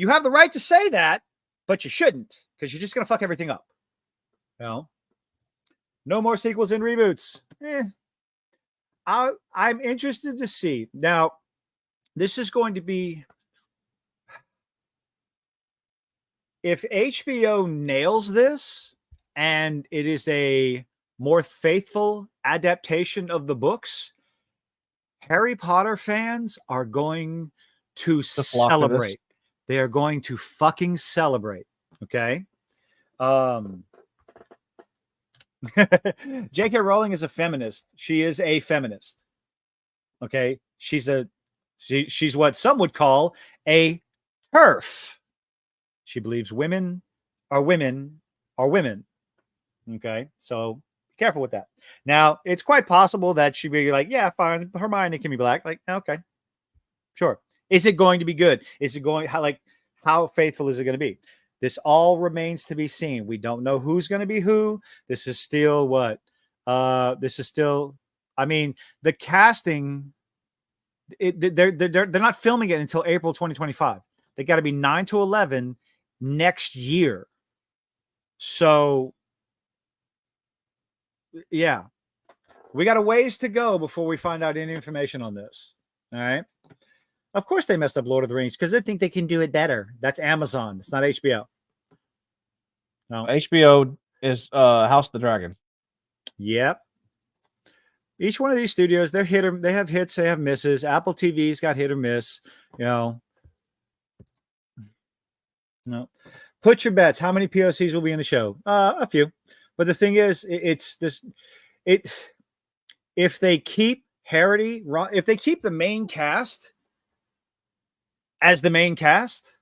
S4: have the right to say that, but you shouldn't, because you're just going to fuck everything up. No more sequels and reboots. I'm interested to see. Now, this is going to be, if HBO nails this and it is a more faithful adaptation of the books, Harry Potter fans are going to celebrate. They are going to fucking celebrate. Okay. J.K. Rowling is a feminist. She is a feminist. Okay. She's what some would call a TERF. She believes women are women are women. Okay. So be careful with that. Now, it's quite possible that she'd be like, yeah, fine, Hermione can be black. Like, okay, sure. Is it going to be good? Is it going, how faithful is it going to be? This all remains to be seen. We don't know who's going to be who. This is still what? I mean, the casting, they're not filming it until April 2025. They got to be 9 to 11 next year. So, yeah, we got a ways to go before we find out any information on this. All right. Of course they messed up Lord of the Rings because they think they can do it better. That's Amazon. It's not HBO. No.
S3: HBO is House of the Dragon.
S4: Yep. Each one of these studios, they have hits, they have misses. Apple TV's got hit or miss. No. Put your bets. How many POCs will be in the show? A few. But the thing is, if they keep Harity, if they keep the main cast as the main cast,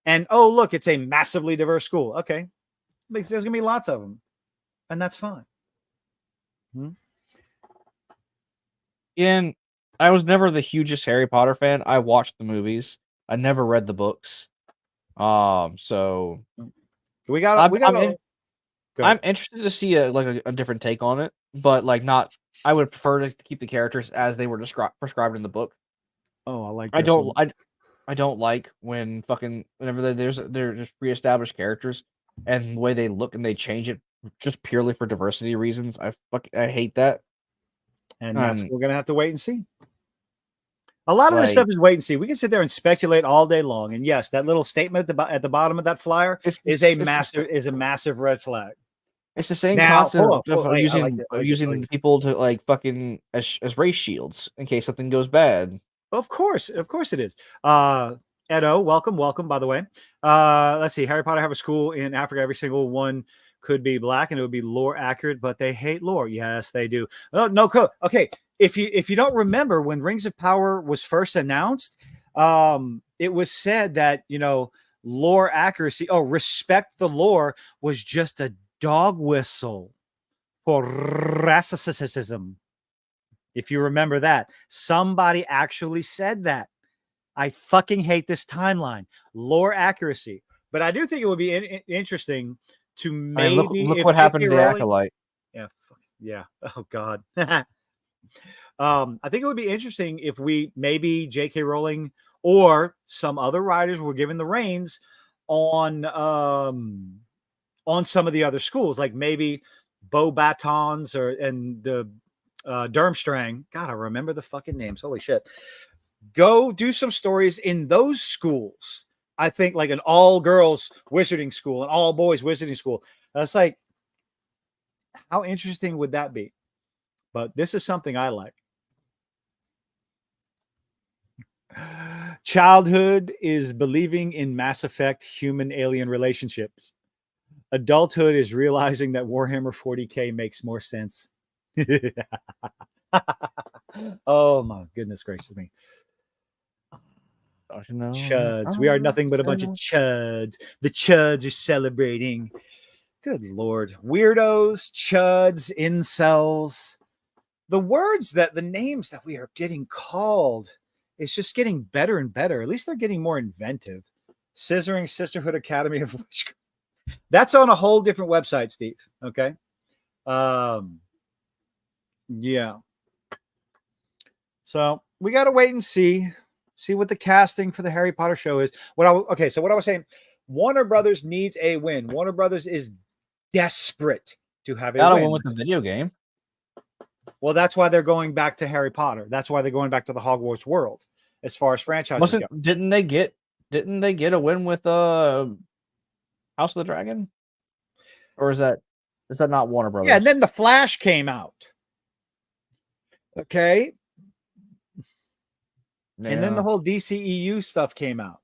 S4: and oh look, it's a massively diverse school. Okay, there's gonna be lots of them, and that's fine.
S3: And I was never the hugest Harry Potter fan. I watched the movies. I never read the books. So I'm interested to see a different take on it, but not. I would prefer to keep the characters as they were prescribed in the book.
S4: Oh, I like.
S3: I don't like when whenever they're just pre-established characters and the way they look and they change it just purely for diversity reasons. I hate that.
S4: And that's what we're gonna have to wait and see. A lot of this stuff is wait and see. We can sit there and speculate all day long. And yes, that little statement at the bottom of that flyer is a massive red flag.
S3: It's the same concept of using people to fucking as race shields in case something goes bad.
S4: Of course it is. Edo, welcome. By the way, let's see. Harry Potter have a school in Africa. Every single one could be black, and it would be lore accurate, but they hate lore. Yes, they do. Oh no, okay. If you don't remember when Rings of Power was first announced, it was said that lore accuracy, respect the lore, was just a dog whistle for racism. If you remember that, somebody actually said that. I fucking hate this timeline. Lore accuracy. But I do think it would be interesting to
S3: I mean,
S4: maybe
S3: look
S4: if
S3: what happened
S4: J.K.
S3: to the
S4: Rowling.
S3: Acolyte.
S4: Yeah, yeah. Oh God. I think it would be interesting if we maybe J.K. Rowling or some other writers were given the reins on some of the other schools, like maybe Beau Batons and the Durmstrang. God, I remember the fucking names. Holy shit. Go do some stories in those schools. I think like an all girls wizarding school, an all boys wizarding school. That's like, how interesting would that be? But this is something I like. Childhood is believing in Mass Effect human alien relationships. Adulthood is realizing that Warhammer 40K makes more sense. Oh my goodness gracious me.
S3: Don't you know?
S4: Chuds. We are nothing but a bunch of chuds. The chuds are celebrating. Good Lord. Weirdos, chuds, incels. The names that we are getting called is just getting better and better. At least they're getting more inventive. Scissoring Sisterhood Academy of Witchcraft. That's on a whole different website, Steve. Okay. Yeah. So we got to wait and see what the casting for the Harry Potter show is. So what I was saying, Warner Brothers needs a win. Warner Brothers is desperate to have a win.
S3: With the video game.
S4: Well, that's why they're going back to Harry Potter. That's why they're going back to the Hogwarts world as far as franchises go.
S3: Didn't they get a win with House of the Dragon? Or is that not Warner Brothers?
S4: Yeah, and then The Flash came out. Okay. Yeah. And then the whole DCEU stuff came out.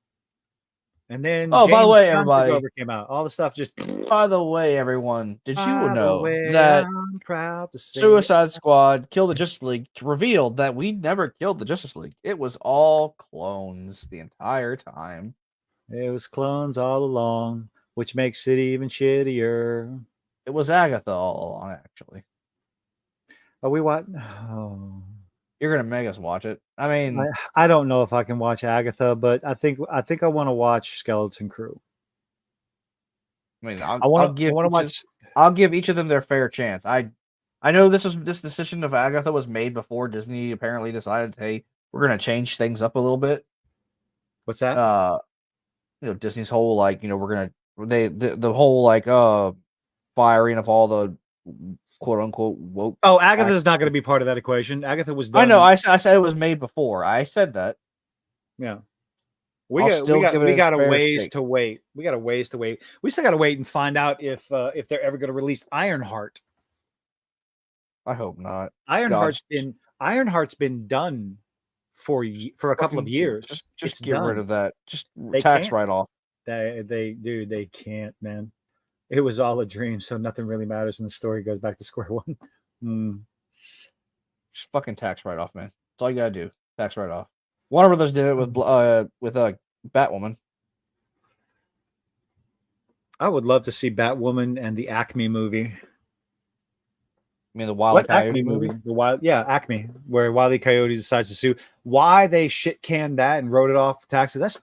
S4: And then
S3: by the way, everybody
S4: came out. All the stuff just.
S3: By the way, everyone, did you know that
S4: I'm proud to say
S3: Suicide Squad killed the Justice League? Revealed that we never killed the Justice League. It was all clones the entire time.
S4: It was clones all along, which makes it even shittier.
S3: It was Agatha all along, actually.
S4: Are we what? Oh.
S3: You're gonna make us watch it. I mean,
S4: I don't know if I can watch Agatha, but I think I want to watch Skeleton Crew.
S3: I mean, I'll give each of them their fair chance. I know this decision of Agatha was made before Disney apparently decided, hey, we're gonna change things up a little bit.
S4: What's that?
S3: Disney's whole we're gonna the whole firing of all the quote unquote woke.
S4: Oh, Agatha's not going to be part of that equation. Agatha was done.
S3: I know. I said it was made before. I said that.
S4: Yeah. We got a ways to wait. We got a ways to wait. We still got to wait and find out if they're ever going to release Ironheart.
S3: I hope not.
S4: Ironheart's been done for a couple of years.
S3: Just get rid of that. Just tax write off.
S4: They can't, man. It was all a dream, so nothing really matters, and the story goes back to square one.
S3: Just fucking tax write off, man. That's all you gotta do. Tax write off. Warner Brothers did it with Batwoman.
S4: I would love to see Batwoman and the Acme movie.
S3: You mean the Wile E. Coyote movie?
S4: Acme, where Wile E. Coyote decides to sue. Why they shit canned that and wrote it off taxes?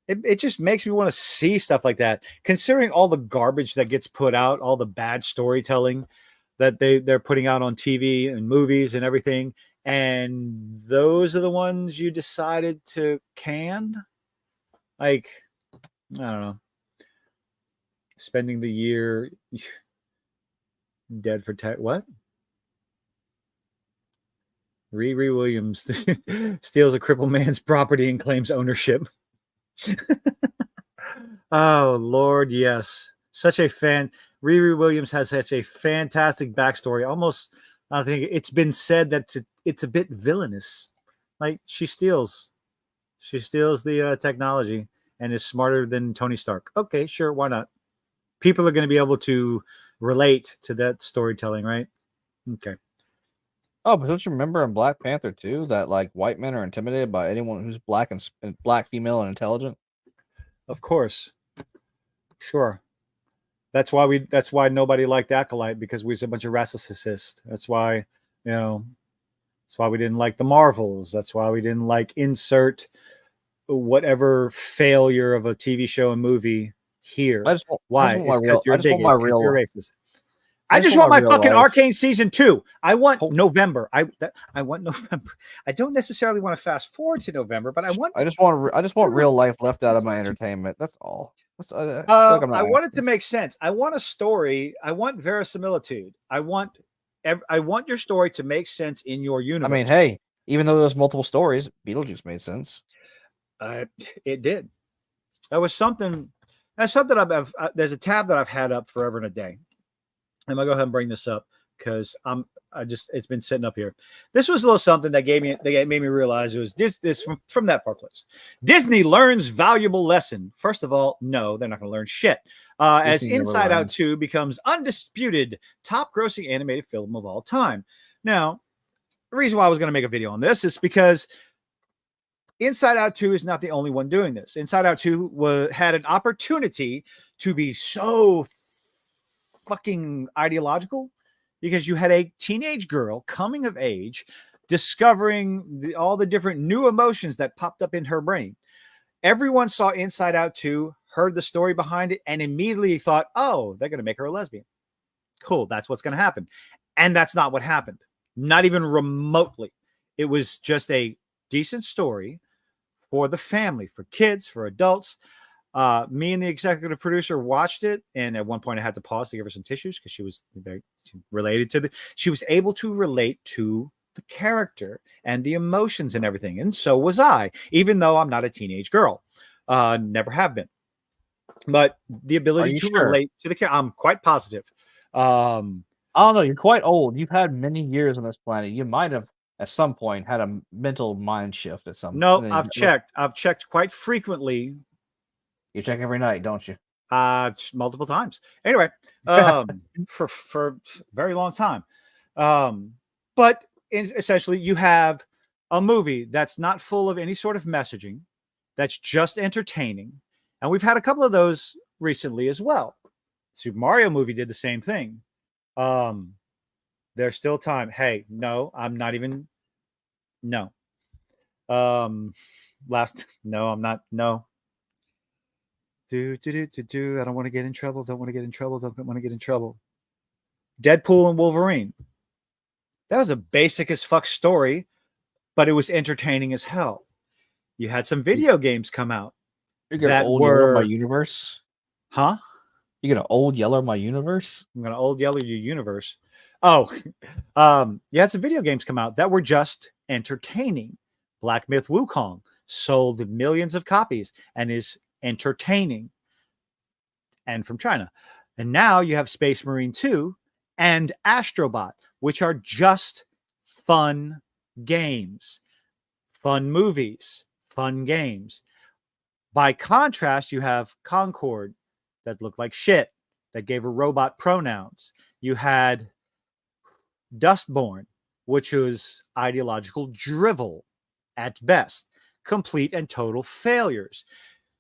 S4: It just makes me want to see stuff like that. Considering all the garbage that gets put out, all the bad storytelling that they're putting out on TV and movies and everything, and those are the ones you decided to can. I don't know. Spending the year dead for what? Riri Williams steals a crippled man's property and claims ownership. Oh Lord, yes. Such a fan. Riri Williams has such a fantastic backstory. Almost, I think it's been said that it's a bit villainous. Like she steals the technology and is smarter than Tony Stark. Okay, sure, why not? People are going to be able to relate to that storytelling, right? Okay.
S3: Oh, but don't you remember in Black Panther too that white men are intimidated by anyone who's black and black, female, and intelligent?
S4: Of course. Sure. That's why nobody liked Acolyte, because we was a bunch of racists. That's why, that's why we didn't like the Marvels. That's why we didn't like insert whatever failure of a TV show and movie here. Why? It's because you're a bigot. It's because you're racist. I just want my fucking Arcane season 2. I want November. I want November. I don't necessarily want to fast forward to November, but I just
S3: want real life left out of my entertainment. That's all.
S4: I want it to make sense. I want a story. I want verisimilitude. I want your story to make sense in your universe.
S3: I mean, hey, even though there's multiple stories, Beetlejuice made sense.
S4: It did. That was something. That's something there's a tab that I've had up forever and a day. I'm gonna go ahead and bring this up because it's been sitting up here. This was a little something that made me realize it was this from that part place. Disney learns valuable lesson. First of all, no, they're not going to learn shit. As Inside Out 2 becomes undisputed top grossing animated film of all time. Now, the reason why I was going to make a video on this is because Inside Out 2 is not the only one doing this. Inside Out 2 had an opportunity to be so fucking ideological, because you had a teenage girl coming of age, discovering all the different new emotions that popped up in her brain. Everyone saw Inside Out 2, heard the story behind it, and immediately thought, oh, they're going to make her a lesbian. Cool, that's what's going to happen. And that's not what happened. Not even remotely. It was just a decent story for the family, for kids, for adults. Me and the executive producer watched it, and at one point I had to pause to give her some tissues because she was very related to she was able to relate to the character and the emotions and everything. And so was I, even though I'm not a teenage girl. Never have been. But the ability to relate to the character, I'm quite positive.
S3: I don't know. You're quite old. You've had many years on this planet. You might have at some point had a mental mind shift at some point.
S4: No, I've checked. I've checked quite frequently.
S3: You check every night, don't you?
S4: Multiple times. Anyway, for a very long time. But essentially, you have a movie that's not full of any sort of messaging, that's just entertaining. And we've had a couple of those recently as well. Super Mario movie did the same thing. There's still time. Hey, no, I'm not even. No. No, I'm not. No. I don't want to get in trouble. Don't want to get in trouble. Don't want to get in trouble. Deadpool and Wolverine. That was a basic as fuck story, but it was entertaining as hell. You had some video games come out
S3: that were my universe.
S4: Huh?
S3: You're gonna old yeller my universe?
S4: I'm gonna old yeller your universe. Oh, you had some video games come out that were just entertaining. Black Myth Wukong sold millions of copies and is entertaining, and from China. And now you have Space Marine 2 and Astrobot, which are just fun games, fun movies, fun games. By contrast, you have Concord that looked like shit, that gave her robot pronouns. You had Dustborn, which was ideological drivel at best, complete and total failures.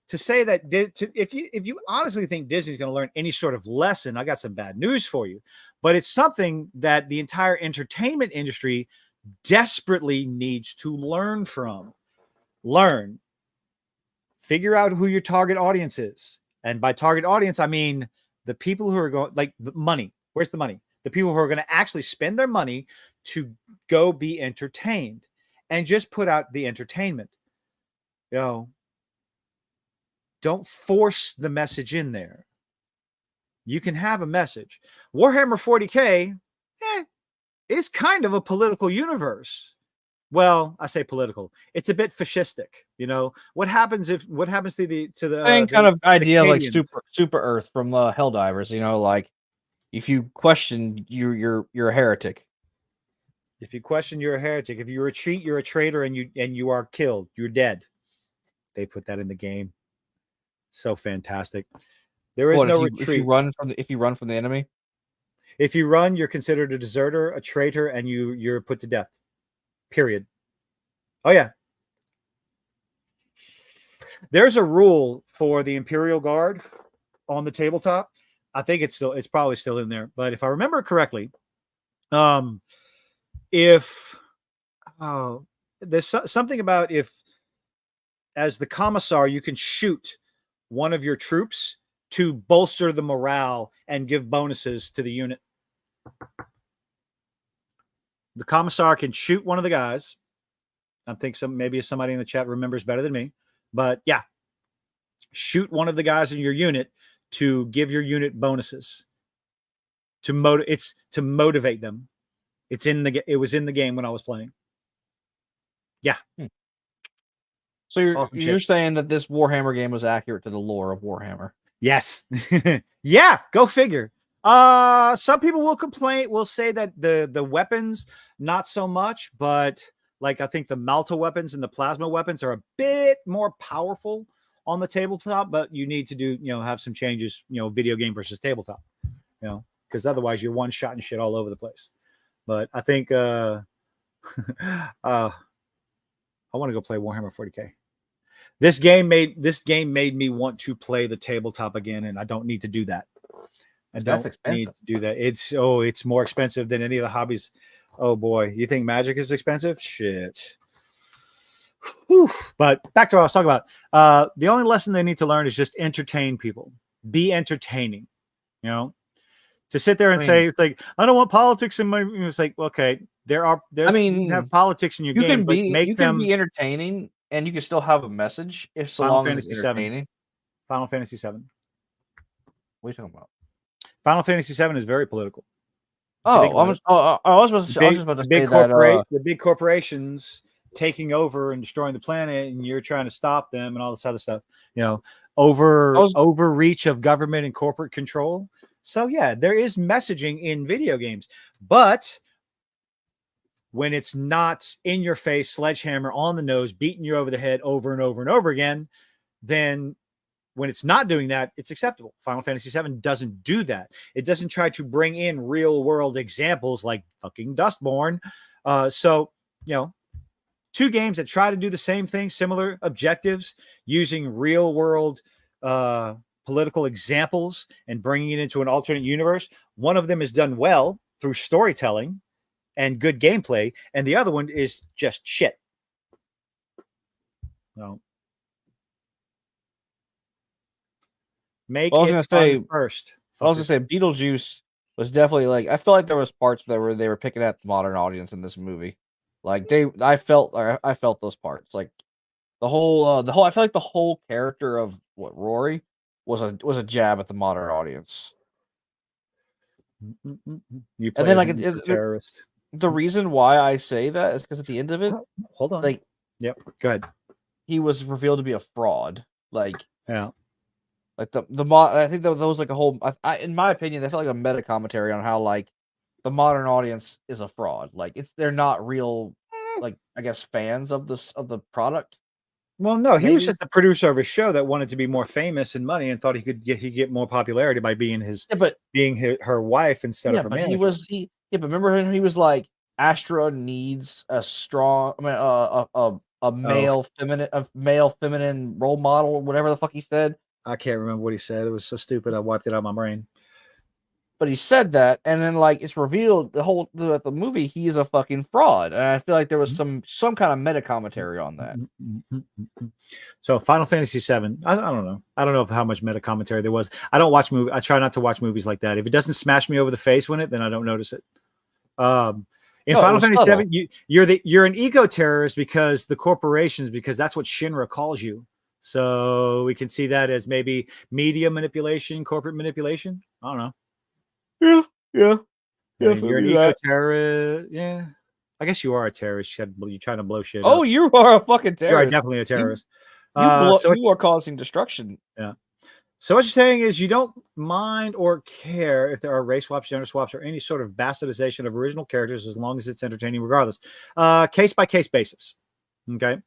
S4: To say that if you honestly think Disney's going to learn any sort of lesson, I got some bad news for you. But it's something that the entire entertainment industry desperately needs to learn from. Learn. Figure out who your target audience is. And by target audience, I mean the people who are going, like, the money. Where's the money? The people who are going to actually spend their money to go be entertained and just put out the entertainment. Don't force the message in there. You can have a message. Warhammer 40K is kind of a political universe. Well, I say political. It's a bit fascistic. What happens to the
S3: same kind of idea Canadians? Like Super Earth from Helldivers. Like if you question, you're a heretic.
S4: If you question, you're a heretic. If you retreat, you're a traitor, and you are killed. You're dead. They put that in the game. So fantastic. There is no retreat.
S3: If you run from the enemy,
S4: if you run, you're considered a deserter, a traitor, and you're put to death. Period. Oh yeah. There's a rule for the Imperial Guard on the tabletop. I think it's probably still in there. But if I remember correctly, if there's something about if as the commissar you can shoot one of your troops to bolster the morale and give bonuses to the unit. The commissar can shoot one of the guys. I think maybe somebody in the chat remembers better than me, but yeah, shoot one of the guys in your unit to give your unit bonuses to motivate them. It was in the game when I was playing. Yeah.
S3: So you're saying that this Warhammer game was accurate to the lore of Warhammer?
S4: Yes. Yeah, go figure. Some people will say that the weapons not so much, but like I think the Malta weapons and the plasma weapons are a bit more powerful on the tabletop, but you need to do, have some changes, video game versus tabletop, because otherwise you're one shot and shit all over the place. But I think I want to go play Warhammer 40K. This game made me want to play the tabletop again, and I don't need to do that.
S3: That's expensive.
S4: Need to do that. It's more expensive than any of the hobbies. Oh boy, you think Magic is expensive? Shit. Whew. But back to what I was talking about. The only lesson they need to learn is just entertain people. Be entertaining. To sit there and say it's like I don't want politics in my. It's like you have politics in your game. You can
S3: be entertaining, and you can still have a message so long as it's entertaining.
S4: Final Fantasy VII.
S3: What are you talking about?
S4: Final Fantasy VII is very political.
S3: I was just about to say that
S4: the big corporations taking over and destroying the planet, and you're trying to stop them and all this other stuff. Overreach of government and corporate control. So yeah, there is messaging in video games, but when it's not in your face, sledgehammer on the nose, beating you over the head over and over and over again, then when it's not doing that, it's acceptable. Final Fantasy VII doesn't do that. It doesn't try to bring in real world examples like fucking Dustborn. Two games that try to do the same thing, similar objectives, using real world political examples and bringing it into an alternate universe. One of them is done well through storytelling and good gameplay, and the other one is just shit. No. Make it fun first.
S3: I was gonna say Beetlejuice was definitely like I felt like there was parts that they were picking at the modern audience in this movie. Like I felt those parts. Like the whole I feel like the whole character of Rory was a jab at the modern audience.
S4: You play and then a terrorist.
S3: The reason why I say that is because at the end of it,
S4: hold on. Yep. Go ahead.
S3: He was revealed to be a fraud.
S4: Yeah.
S3: Like I think that was like a whole. In my opinion, I felt like a meta commentary on how the modern audience is a fraud. They're not real, I guess fans of the product.
S4: Well, no, he was just the producer of a show that wanted to be more famous and money and thought he could get more popularity by being her wife instead of her manager.
S3: But remember he was like Astra needs a strong, a male feminine role model, whatever the fuck he said.
S4: I can't remember what he said. It was so stupid. I wiped it out of my brain.
S3: But he said that, and then it's revealed the movie he is a fucking fraud, and I feel like there was some kind of meta commentary on that.
S4: So Final Fantasy VII, I don't know. I don't know how much meta commentary there was. I don't watch movies. I try not to watch movies like that. If it doesn't smash me over the face with it, then I don't notice it. In Final Fantasy VII, you're an eco terrorist because that's what Shinra calls you. So we can see that as maybe media manipulation, corporate manipulation. I don't know. Yeah. You're an eco-terrorist. Yeah. I guess you are a terrorist. You're trying to blow shit up.
S3: You are a fucking terrorist.
S4: You are definitely a terrorist.
S3: You are causing destruction.
S4: Yeah. So what you're saying is you don't mind or care if there are race swaps, gender swaps, or any sort of bastardization of original characters as long as it's entertaining regardless. Case-by-case basis. Okay?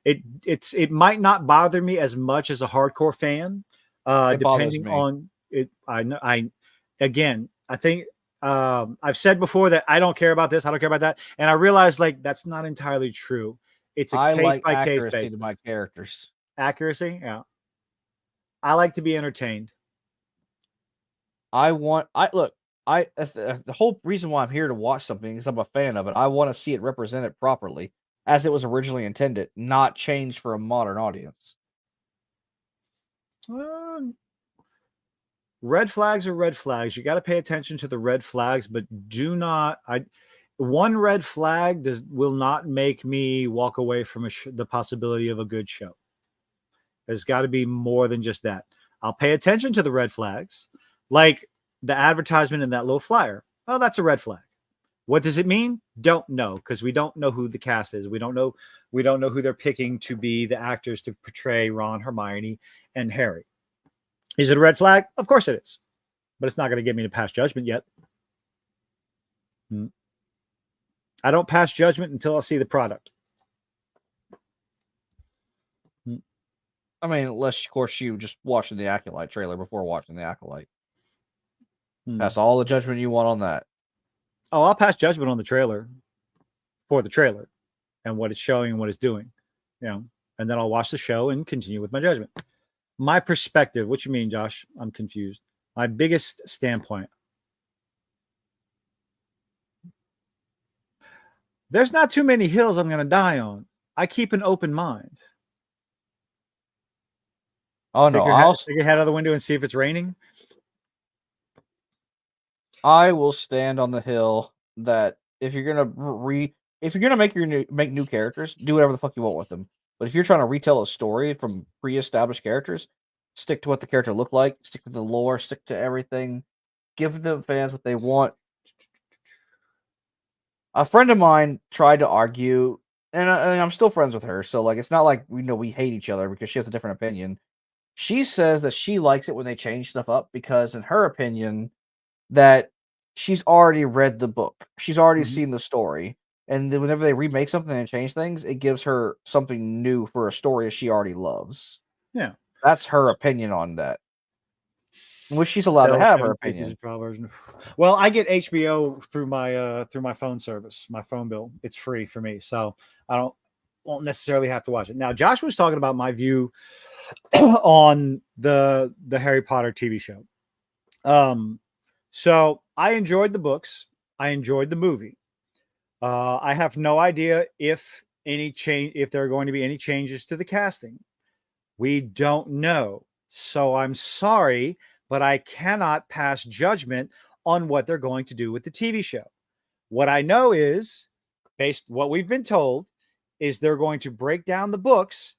S4: It might not bother me as much as a hardcore fan, depending on it. I think I've said before that I don't care about this, I don't care about that, and I realize that's not entirely true. It's a case by case basis.
S3: To my characters.
S4: Accuracy, yeah. I like to be entertained.
S3: I look. The whole reason why I'm here to watch something is I'm a fan of it. I want to see it represented properly as it was originally intended, not changed for a modern audience.
S4: Red flags are red flags. You got to pay attention to the red flags, but do not. One red flag will not make me walk away from the possibility of a good show. There's got to be more than just that. I'll pay attention to the red flags, like the advertisement in that little flyer. Oh, that's a red flag. What does it mean? Don't know, because we don't know who the cast is. We don't know who they're picking to be the actors to portray Ron, Hermione, and Harry. Is it a red flag? Of course it is, but it's not going to get me to pass judgment yet. I don't pass judgment until I see the product.
S3: I mean, unless of course you just watching the Acolyte trailer before watching the Acolyte. Pass all the judgment you want on that.
S4: Oh, I'll pass judgment on the trailer for the trailer and what it's showing and what it's doing, and then I'll watch the show and continue with my judgment. My perspective. What you mean, Josh? I'm confused. My biggest standpoint. There's not too many hills I'm going to die on. I keep an open mind.
S3: Oh no! I'll
S4: stick your head out of the window and see if it's raining.
S3: I will stand on the hill that if you're gonna make new characters, do whatever the fuck you want with them. But if you're trying to retell a story from pre-established characters, stick to what the character looked like, stick to the lore, stick to everything, give the fans what they want. A friend of mine tried to argue, and I'm still friends with her, so like it's not like we hate each other because she has a different opinion. She says that she likes it when they change stuff up because, in her opinion, that she's already read the book. She's already seen the story. And then whenever they remake something and change things, it gives her something new for a story that she already loves.
S4: Yeah.
S3: That's her opinion on that. Which she's allowed to have her opinion.
S4: Well, I get HBO through my phone service, my phone bill. It's free for me. So I won't necessarily have to watch it. Now, Josh was talking about my view on the Harry Potter TV show. So I enjoyed the books. I enjoyed the movie. I have no idea if there are going to be any changes to the casting. We don't know. So I'm sorry, but I cannot pass judgment on what they're going to do with the TV show. What I know is, based what we've been told, is they're going to break down the books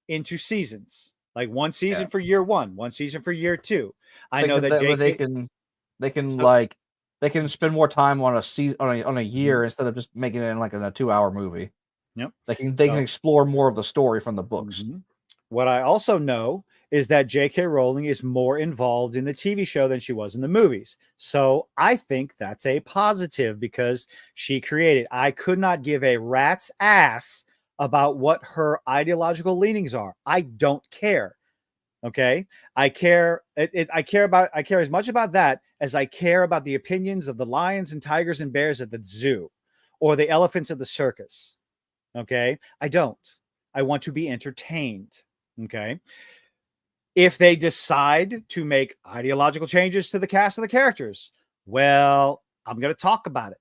S4: into seasons. Like one season for year one season for year two. I know that
S3: they can spend more time on a season on a year instead of just making it in like a 2-hour movie.
S4: Yep.
S3: They can explore more of the story from the books.
S4: What I also know is that J.K. Rowling is more involved in the TV show than she was in the movies. So I think that's a positive because she created. I could not give a rat's ass about what her ideological leanings are. I don't care. Okay. I care as much about that as I care about the opinions of the lions and tigers and bears at the zoo or the elephants at the circus. Okay. I don't. I want to be entertained. Okay. If they decide to make ideological changes to the cast of the characters, well, I'm going to talk about it.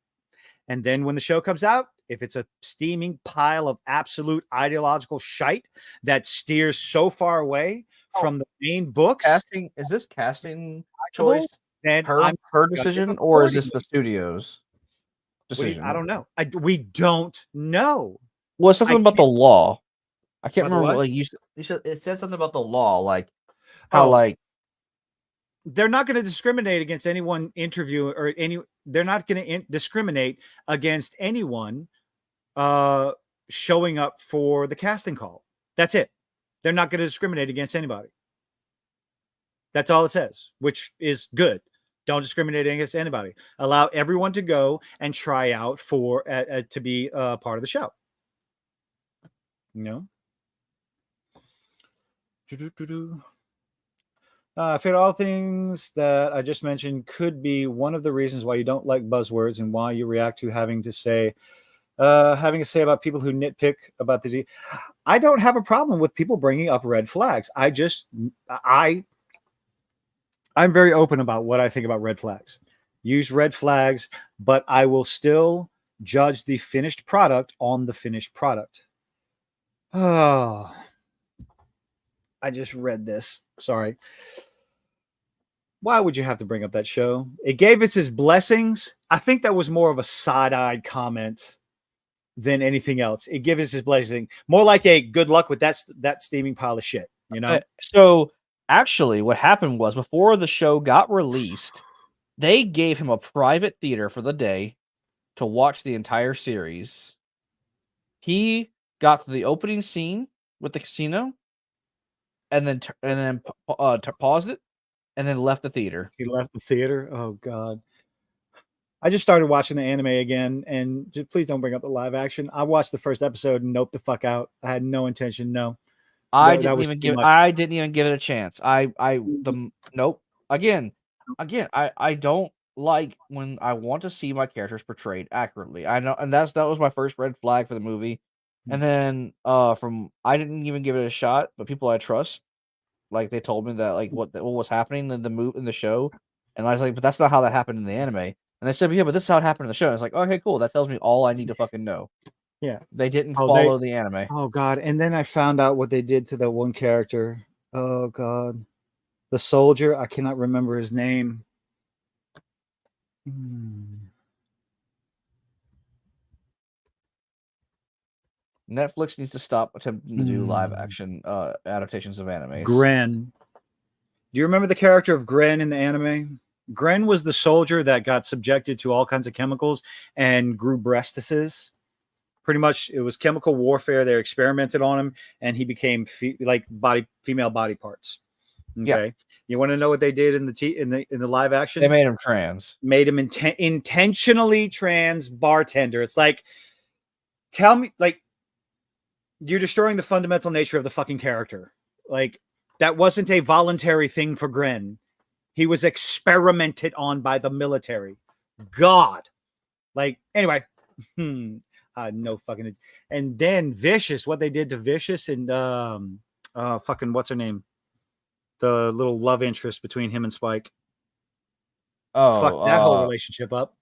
S4: And then when the show comes out, if it's a steaming pile of absolute ideological shite that steers so far away from the main books.
S3: Is this casting choice her decision, or is this the studio's decision?
S4: I don't know. We don't know.
S3: Well, it says something about the law. I can't remember.
S4: Like
S3: you said, it said something about the law, like how
S4: they're not going to discriminate against anyone they're not going to discriminate against anyone showing up for the casting call. That's it. They're not going to discriminate against anybody. That's all it says, which is good. Don't discriminate against anybody. Allow everyone to go and try out for to be part of the show. I feel all things that I just mentioned could be one of the reasons why you don't like buzzwords and why you react to having to say about people who nitpick about the. I don't have a problem with people bringing up red flags. I'm very open about what I think about red flags. Use red flags, but I will still judge the finished product on the finished product. Oh, I just read this. Sorry. Why would you have to bring up that show? It gave us his blessings. I think that was more of a side-eyed comment than anything else. It gives us his blessing. More like a good luck with that steaming pile of shit, you know?
S3: So actually, what happened was before the show got released, they gave him a private theater for the day to watch the entire series. He got to the opening scene with the casino, and then paused it, and then left the theater.
S4: He left the theater. Oh God. I just started watching the anime again, and please don't bring up the live action. I watched the first episode and nope the fuck out. I had no intention. No,
S3: I
S4: that
S3: didn't
S4: was
S3: even
S4: too much.
S3: I didn't even give it a chance. Nope. Again, I don't like when I want to see my characters portrayed accurately. I know, and that was my first red flag for the movie. And then I didn't even give it a shot, but people I trust, like they told me that like what was happening in the show, and I was like, but that's not how that happened in the anime. And they said, yeah, but this is how it happened in the show. And I was like, okay, cool. That tells me all I need to fucking know.
S4: Yeah.
S3: They didn't
S4: Oh,
S3: follow the anime.
S4: Oh God. And then I found out what they did to that one character. Oh God. The soldier. I cannot remember his name.
S3: Netflix needs to stop attempting to do live action adaptations of animes.
S4: Gren. Do you remember the character of Gren in the anime? Gren was the soldier that got subjected to all kinds of chemicals and grew breastises. Pretty much, it was chemical warfare. They experimented on him, and he became female body parts. Okay,
S3: Yeah.
S4: You want to know what they did in the live action?
S3: They made him trans.
S4: Made him intentionally trans bartender. It's like, tell me, like, you're destroying the fundamental nature of the fucking character. Like, that wasn't a voluntary thing for Gren. He was experimented on by the military. God. Like, anyway. No fucking. And then Vicious, what they did to Vicious and fucking what's her name? The little love interest between him and Spike.
S3: Oh,
S4: fuck that whole relationship up.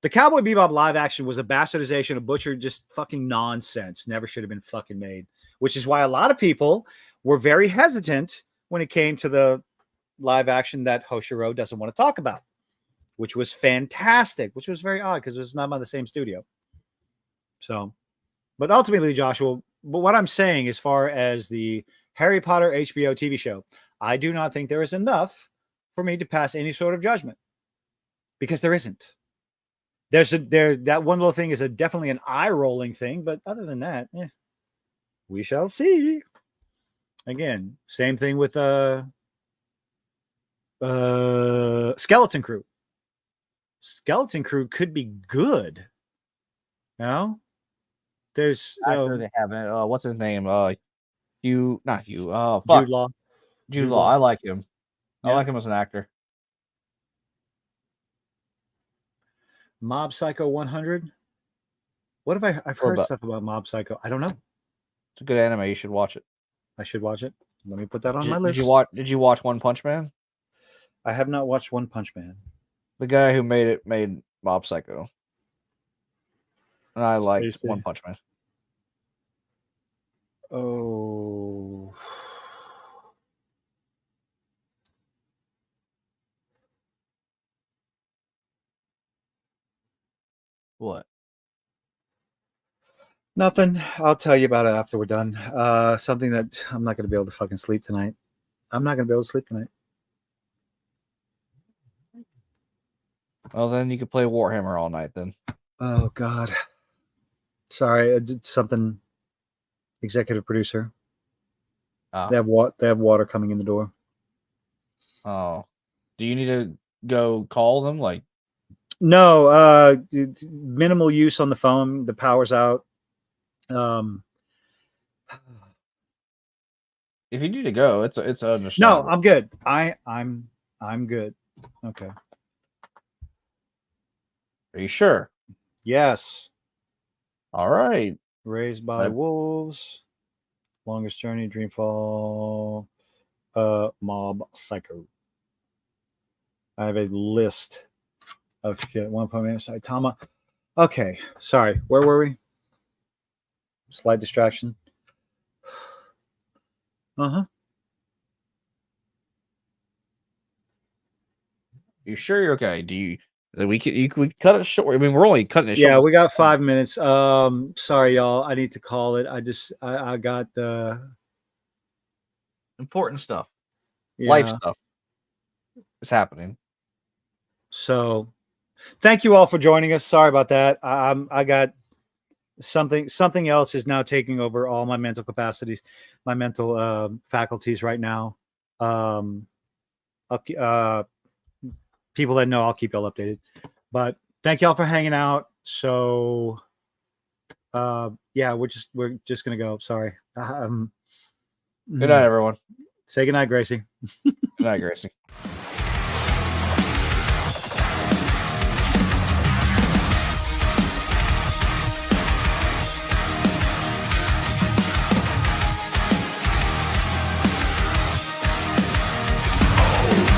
S4: The Cowboy Bebop live action was a bastardization of Butcher, just fucking nonsense. Never should have been fucking made. Which is why a lot of people were very hesitant when it came to the live action that Hoshiro doesn't want to talk about, which was fantastic, which was very odd because it was not by the same studio. So, but ultimately, Joshua, but what I'm saying as far as the Harry Potter HBO TV show, I do not think there is enough for me to pass any sort of judgment because there isn't. That one little thing is definitely an eye-rolling thing, but other than that, we shall see. Again, same thing with Skeleton Crew. Skeleton Crew could be good. No, there's
S3: actor they haven't. What's his name? Hugh, not Hugh.
S4: Jude Law.
S3: Jude Law. I like him.
S4: Yeah.
S3: I like him as an actor.
S4: Mob Psycho 100. What have I've heard stuff about Mob Psycho? I don't know.
S3: It's a good anime. You should watch it.
S4: I should watch it. Let me put that on my list.
S3: Did you watch One Punch Man?
S4: I have not watched One Punch Man.
S3: The guy who made Mob Psycho. And I liked One Punch Man.
S4: Oh.
S3: What?
S4: Nothing. I'll tell you about it after we're done. Something that I'm not going to be able to fucking sleep tonight. I'm not going to be able to sleep tonight.
S3: Well, then you could play Warhammer all night then.
S4: Oh, God. Sorry. It's something. Executive producer. They have water coming in the door.
S3: Oh. Do you need to go call them? Like,
S4: no, minimal use on the phone. The power's out.
S3: If you need to go, it's understandable.
S4: No, I'm good. I'm good. Okay.
S3: Are you sure?
S4: Yes.
S3: All right.
S4: Raised by Wolves. Longest Journey, Dreamfall. Mob Psycho. I have a list of shit. 1.8 Saitama. Okay, sorry. Where were we? Slight distraction.
S3: You sure you're okay? We can cut it short. I mean, we're only cutting it short.
S4: Yeah, we got 5 minutes. Sorry, y'all. I need to call it. I got the
S3: Important stuff.
S4: yeah.
S3: Life stuff is happening.
S4: So, thank you all for joining us. Sorry about that. I got something else is now taking over all my mental capacities, my mental faculties right now. People that know, I'll keep y'all updated. But thank y'all for hanging out. So, yeah, we're just gonna go. Sorry.
S3: Good night, everyone.
S4: Say good night, Gracie.
S3: Good night, Gracie.